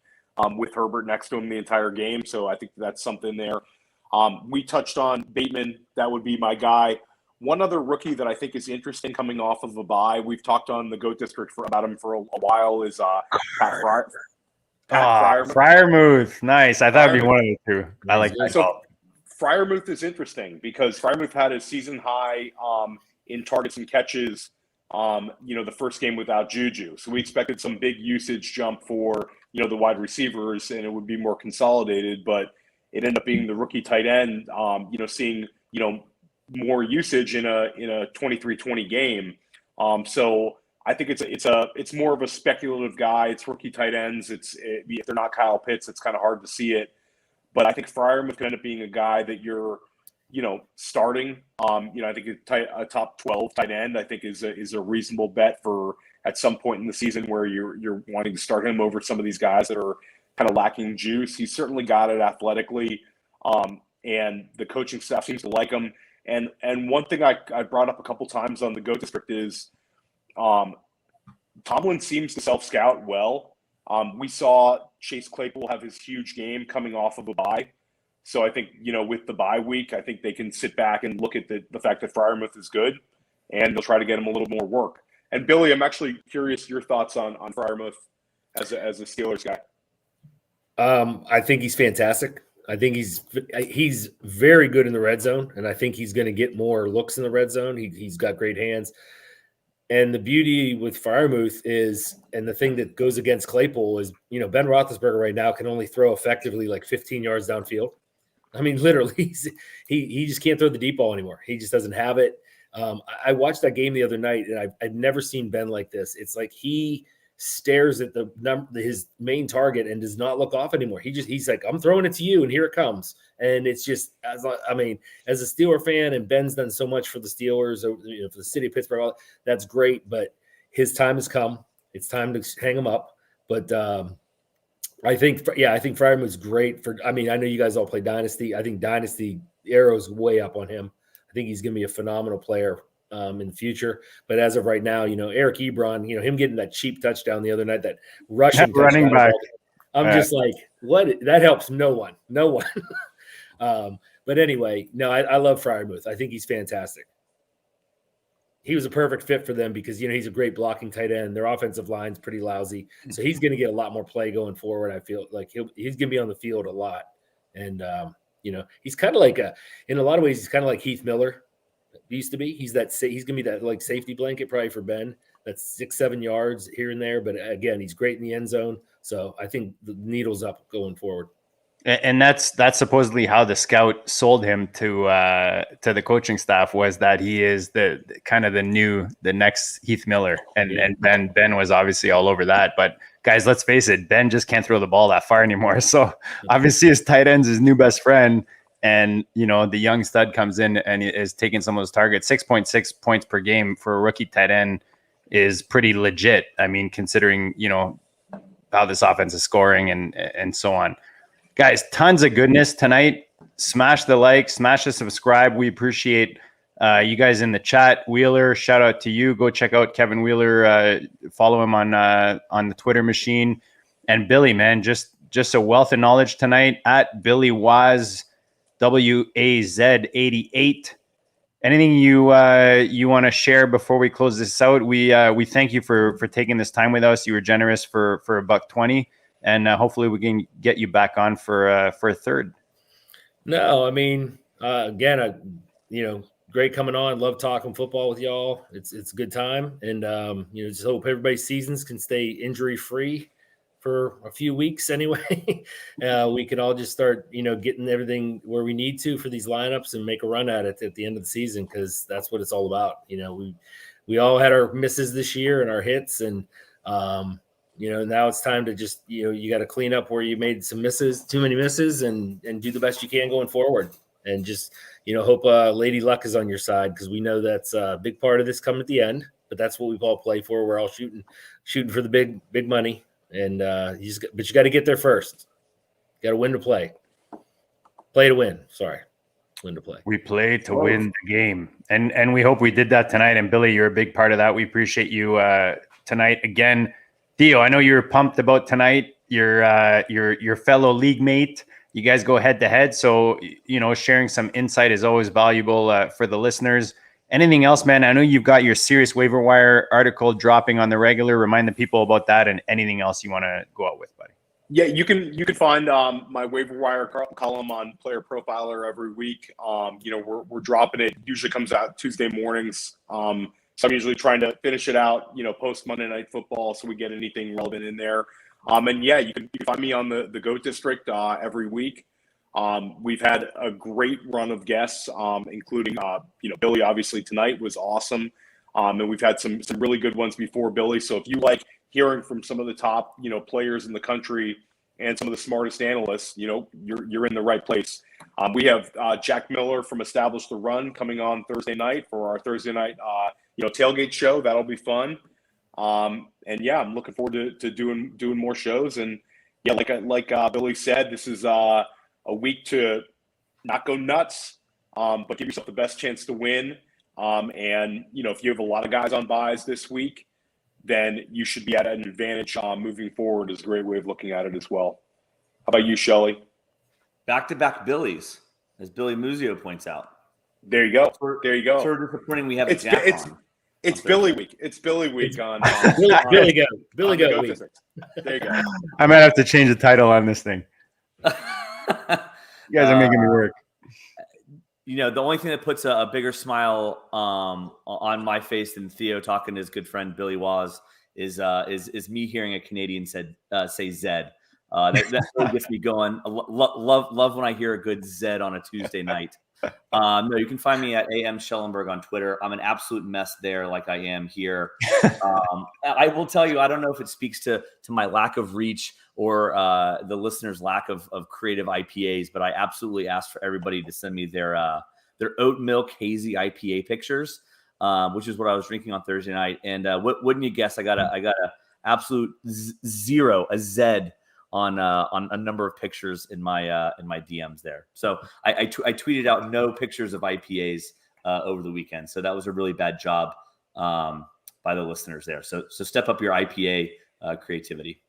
with Herbert next to him the entire game, so I think that's something there. We touched on Bateman. That would be my guy. One other rookie that I think is interesting coming off of a bye, we've talked on the GOAT District about him for a while, is Pat Fryer. Freiermuth. Nice. I thought it'd be one of the two. I like that. So Freiermuth is interesting because Freiermuth had a season high in targets and catches, the first game without Juju. So we expected some big usage jump for, the wide receivers, and it would be more consolidated, but it ended up being the rookie tight end, seeing, more usage in a 23-20 game. So I think it's more of a speculative guy. It's rookie tight ends. If they're not Kyle Pitts, it's kind of hard to see it. But I think Freiermuth could end up being a guy that you're, starting. I think a top 12 tight end, I think is a reasonable bet for at some point in the season where you're wanting to start him over some of these guys that are kind of lacking juice. He's certainly got it athletically, and the coaching staff seems to like him. And one thing I brought up a couple times on the GOAT District is Tomlin seems to self-scout well. We saw Chase Claypool have his huge game coming off of a bye. So I think, with the bye week, I think they can sit back and look at the fact that Freiermuth is good, and they'll try to get him a little more work. And Billy, I'm actually curious your thoughts on Freiermuth as a Steelers guy. I think he's fantastic. I think he's very good in the red zone, and I think he's going to get more looks in the red zone. He's got great hands. And the beauty with Freiermuth is, and the thing that goes against Claypool is, Ben Roethlisberger right now can only throw effectively like 15 yards downfield. I mean, literally, he just can't throw the deep ball anymore. He just doesn't have it. I watched that game the other night, and I've never seen Ben like this. It's like he stares at his main target and does not look off anymore. He's like, I'm throwing it to you, and here it comes. And it's just, as a Steeler fan, and Ben's done so much for the Steelers, for the city of Pittsburgh, that's great. But his time has come. It's time to hang him up. But I think Freiermuth's great I know you guys all play Dynasty. I think Dynasty arrow's way up on him. I think he's going to be a phenomenal player in the future. But as of right now, Eric Ebron, him getting that cheap touchdown the other night, that rushing running back. I'm just like, what? That helps no one. But anyway, no, I love Freiermuth. I think he's fantastic. He was a perfect fit for them because, he's a great blocking tight end. Their offensive line's pretty lousy. So he's going to get a lot more play going forward. I feel like he's going to be on the field a lot. And, he's kind of like in a lot of ways, he's kind of like Heath Miller used to be. He's going to be that like safety blanket probably for Ben. That's 6-7 yards here and there. But again, he's great in the end zone. So I think the needle's up going forward. And that's supposedly how the scout sold him to the coaching staff, was that he is the next Heath Miller, and Ben was obviously all over that. But guys, let's face it, Ben just can't throw the ball that far anymore. So obviously his tight end's his new best friend, and the young stud comes in and is taking some of those targets. 6.6 points per game for a rookie tight end is pretty legit. I mean, considering how this offense is scoring and so on. Guys, tons of goodness tonight. Smash the like, smash the subscribe. We appreciate you guys in the chat. Wheeler, shout out to you. Go check out Kevin Wheeler. Follow him on the Twitter machine. And Billy, man, just a wealth of knowledge tonight at Billy Waz, WAZ88. Anything you want to share before we close this out? We thank you for taking this time with us. You were generous for $120. And hopefully we can get you back on for a third. No, again, great coming on. Love talking football with y'all. It's a good time, and just hope everybody's seasons can stay injury free for a few weeks anyway. We can all just start, getting everything where we need to for these lineups and make a run at it at the end of the season, because that's what it's all about. We all had our misses this year and our hits, and now it's time to just, you got to clean up where you made too many misses, and do the best you can going forward. And just, hope Lady Luck is on your side, because we know that's a big part of this coming at the end. But that's what we've all played for. We're all shooting for the big money, and you got to get there first. You got to win to play. Play to win. Sorry, win to play. We play to win the game, and we hope we did that tonight. And Billy, you're a big part of that. We appreciate you tonight again. Theo, I know you're pumped about tonight. Your fellow league mate You guys go head to head. So, sharing some insight is always valuable for the listeners. Anything else, man? I know you've got your Serious Waiver Wire article dropping on the regular. Remind the people about that and anything else you want to go out with, buddy. Yeah, you can find my waiver wire column on Player Profiler every week. We're dropping it. Usually comes out Tuesday mornings. So I'm usually trying to finish it out, post Monday Night Football, so we get anything relevant in there. And yeah, you can find me on the GOAT District every week. We've had a great run of guests, including Billy. Obviously tonight was awesome, and we've had some really good ones before Billy. So if you like hearing from some of the top players in the country and some of the smartest analysts, you're in the right place. We have Jack Miller from Establish the Run coming on Thursday night for our Thursday night tailgate show. That'll be fun. And yeah, I'm looking forward to doing more shows. And yeah, like Billy said, this is a week to not go nuts, but give yourself the best chance to win. And if you have a lot of guys on buys this week, then you should be at an advantage moving forward. Is a great way of looking at it as well. How about you, Shelly? Back-to-back Billies, as Billy Muzio points out. There you go. There you go. Sort of disappointing we have a Jack on. It's Billy week. It's Billy week on Billy Go. Billy Go week. There you go. I might have to change the title on this thing. You guys are making me work. The only thing that puts a bigger smile on my face than Theo talking to his good friend Billy Was is me hearing a Canadian say Zed. That really gets me going. Love when I hear a good Zed on a Tuesday night. No, you can find me at AM Schellenberg on Twitter. I'm an absolute mess there, like I am here. I will tell you, I don't know if it speaks to my lack of reach or the listeners' lack of creative IPAs, but I absolutely asked for everybody to send me their oat milk hazy IPA pictures, which is what I was drinking on Thursday night. And wouldn't you guess, I got a absolute zero, a Z on a number of pictures in my DMs there. So I tweeted out no pictures of IPAs over the weekend. So that was a really bad job by the listeners there. So step up your IPA creativity.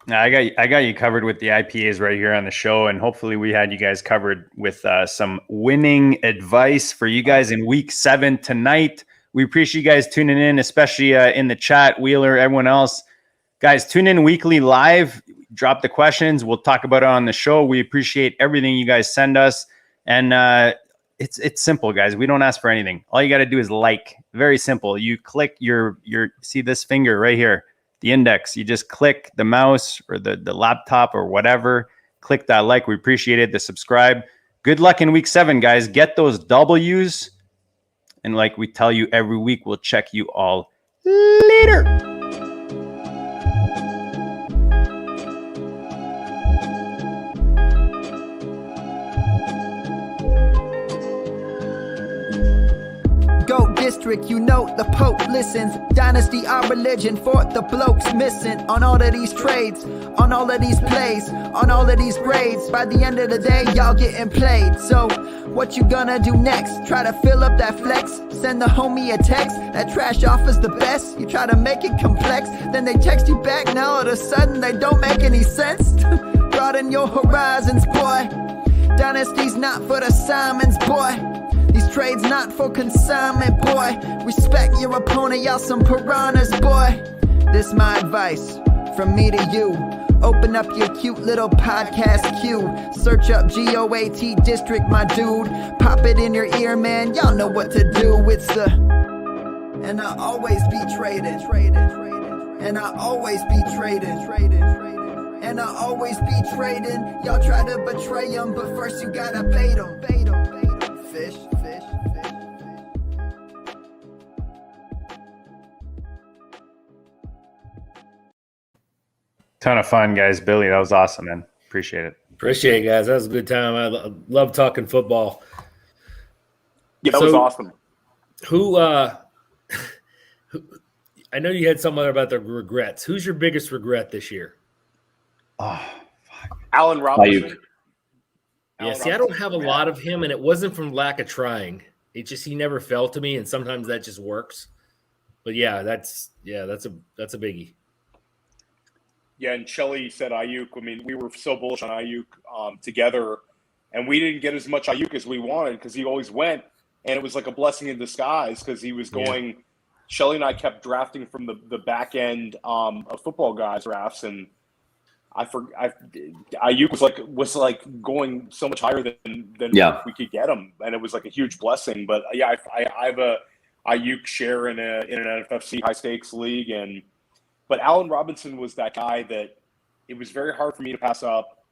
Now, I got you covered with the IPAs right here on the show, and hopefully we had you guys covered with some winning advice for you guys in week 7 tonight. We appreciate you guys tuning in, especially in the chat, Wheeler, everyone else. Guys, tune in weekly live. Drop the questions. We'll talk about it on the show. We appreciate everything you guys send us, and it's simple, guys. We don't ask for anything. All you got to do is like. Very simple. You click your see this finger right here. The index, you just click the mouse or the laptop or whatever, click that like. We appreciate it. The subscribe. Good luck in week 7, guys. Get those W's. And like we tell you every week, we'll check you all later. GOAT District, the Pope listens. Dynasty, our religion, for the blokes missing. On all of these trades, on all of these plays, on all of these grades. By the end of the day, y'all getting played. So, what you gonna do next? Try to fill up that flex? Send the homie a text? That trash offers the best? You try to make it complex, then they text you back. Now all of a sudden, they don't make any sense. Broaden your horizons, boy. Dynasty's not for the Simons, boy. These trades not for consignment, boy. Respect your opponent, y'all some piranhas, boy. This my advice from me to you. Open up your cute little podcast queue. Search up GOAT District, my dude. Pop it in your ear, man. Y'all know what to do. It's the and I always be traded. And I always be traded. And I always be trading. Y'all try to betray them, but first you gotta bait them. Fish. Ton of fun, guys. Billy, that was awesome, man. Appreciate it. Appreciate it, guys. That was a good time. I love talking football. Yeah, that was awesome. Who I know you had some other about the regrets. Who's your biggest regret this year? Oh, fuck. Allen Robinson. Yeah, see, I don't have a lot of him, and it wasn't from lack of trying. It just he never fell to me, and sometimes that just works. But yeah, that's a biggie. Yeah, and Shelly said Ayuk. I mean, we were so bullish on Ayuk together, and we didn't get as much Ayuk as we wanted because he always went, and it was like a blessing in disguise because he was going. Yeah. Shelly and I kept drafting from the back end of football guys drafts, and Ayuk was like going so much higher than we could get him, and it was like a huge blessing. But yeah, I have a Ayuk share in an NFFC high stakes league, but Allen Robinson was that guy that it was very hard for me to pass up.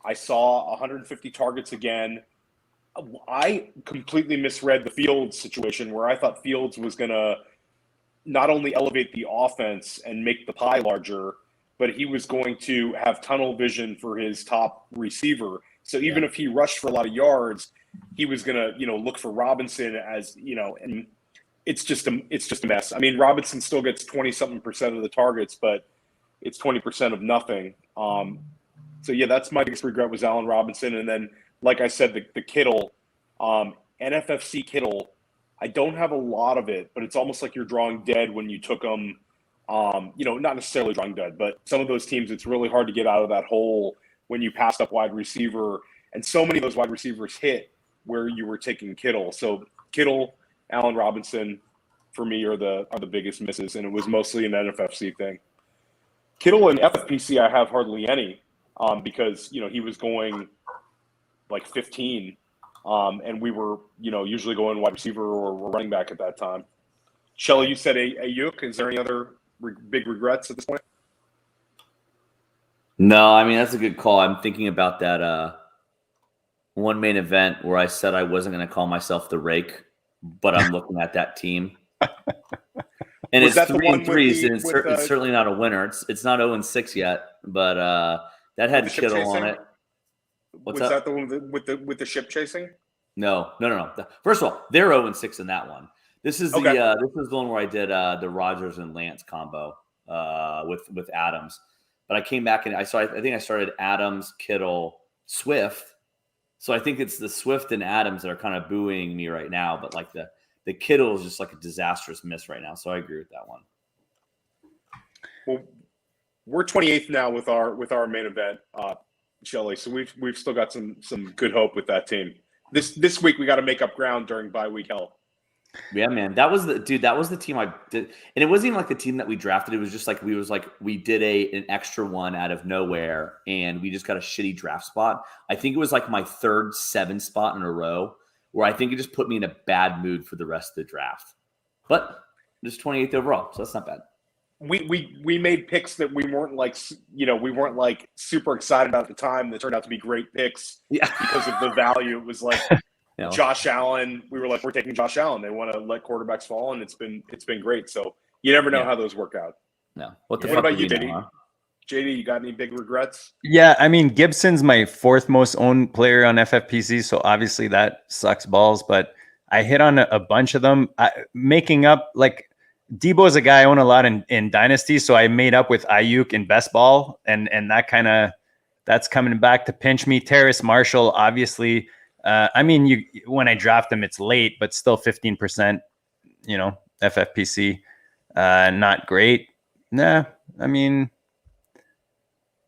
I saw 150 targets again. I completely misread the Fields situation where I thought Fields was going to not only elevate the offense and make the pie larger, but he was going to have tunnel vision for his top receiver. So even if he rushed for a lot of yards, he was going to, look for Robinson as, and it's just a mess. I mean, Robinson still gets 20-something% of the targets, but it's 20% of nothing. So yeah, that's my biggest regret was Allen Robinson. And then, like I said, the Kittle, NFFC Kittle, I don't have a lot of it, but it's almost like you're drawing dead when you took them. Not necessarily drawing dead, but some of those teams, it's really hard to get out of that hole when you passed up wide receiver. And so many of those wide receivers hit where you were taking Kittle. So Kittle, Allen Robinson, for me, are the biggest misses, and it was mostly an NFFC thing. Kittle and FFPC, I have hardly any because he was going like 15. And we were, usually going wide receiver or running back at that time. Shelly, you said Ayuk. Is there any other big regrets at this point? No, I mean, that's a good call. I'm thinking about that one main event where I said I wasn't going to call myself the rake, but I'm looking at that team. And it's 3-3, and it's certainly not a winner. It's not 0-6 yet, but that had Kittle on it. Was that the one with the ship chasing? No. First of all, they're 0-6 in that one. This is the one where I did the Rodgers and Lance combo with Adams. But I came back and I think I started Adams, Kittle, Swift. So I think it's the Swift and Adams that are kind of buoying me right now. But like the Kittle is just like a disastrous miss right now. So I agree with that one. Well, we're 28th now with our main event. Shelly, so we've still got some good hope with that team. This week we got to make up ground during bye week hell. Yeah, man, that was the team I did, and it wasn't even like the team that we drafted. It was just like we did an extra one out of nowhere, and we just got a shitty draft spot. I think it was like my third 7 spot in a row, where I think it just put me in a bad mood for the rest of the draft. But just 28th overall, so that's not bad. We made picks that we weren't like super excited about at the time that turned out to be great picks because of the value. It was like Josh Allen. We were like, we're taking Josh Allen. They want to let quarterbacks fall, and it's been great. So you never know how those work out. No. What about you, JD? Huh? JD, you got any big regrets? Yeah, I mean, Gibson's my 4th most owned player on FFPC, so obviously that sucks balls. But I hit on a bunch of them, making up like. Debo's a guy I own a lot in Dynasty, so I made up with Ayuk in best ball, and that's coming back to pinch me. Terrace Marshall, obviously. I mean, when I draft him, it's late, but still 15%. FFPC, not great. Nah, I mean,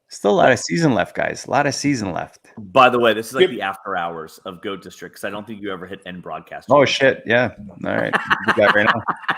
still a lot of season left, guys. A lot of season left. By the way, this is like the after hours of Goat District because I don't think you ever hit end broadcast. Oh shit! Yeah. All right. Do that right now.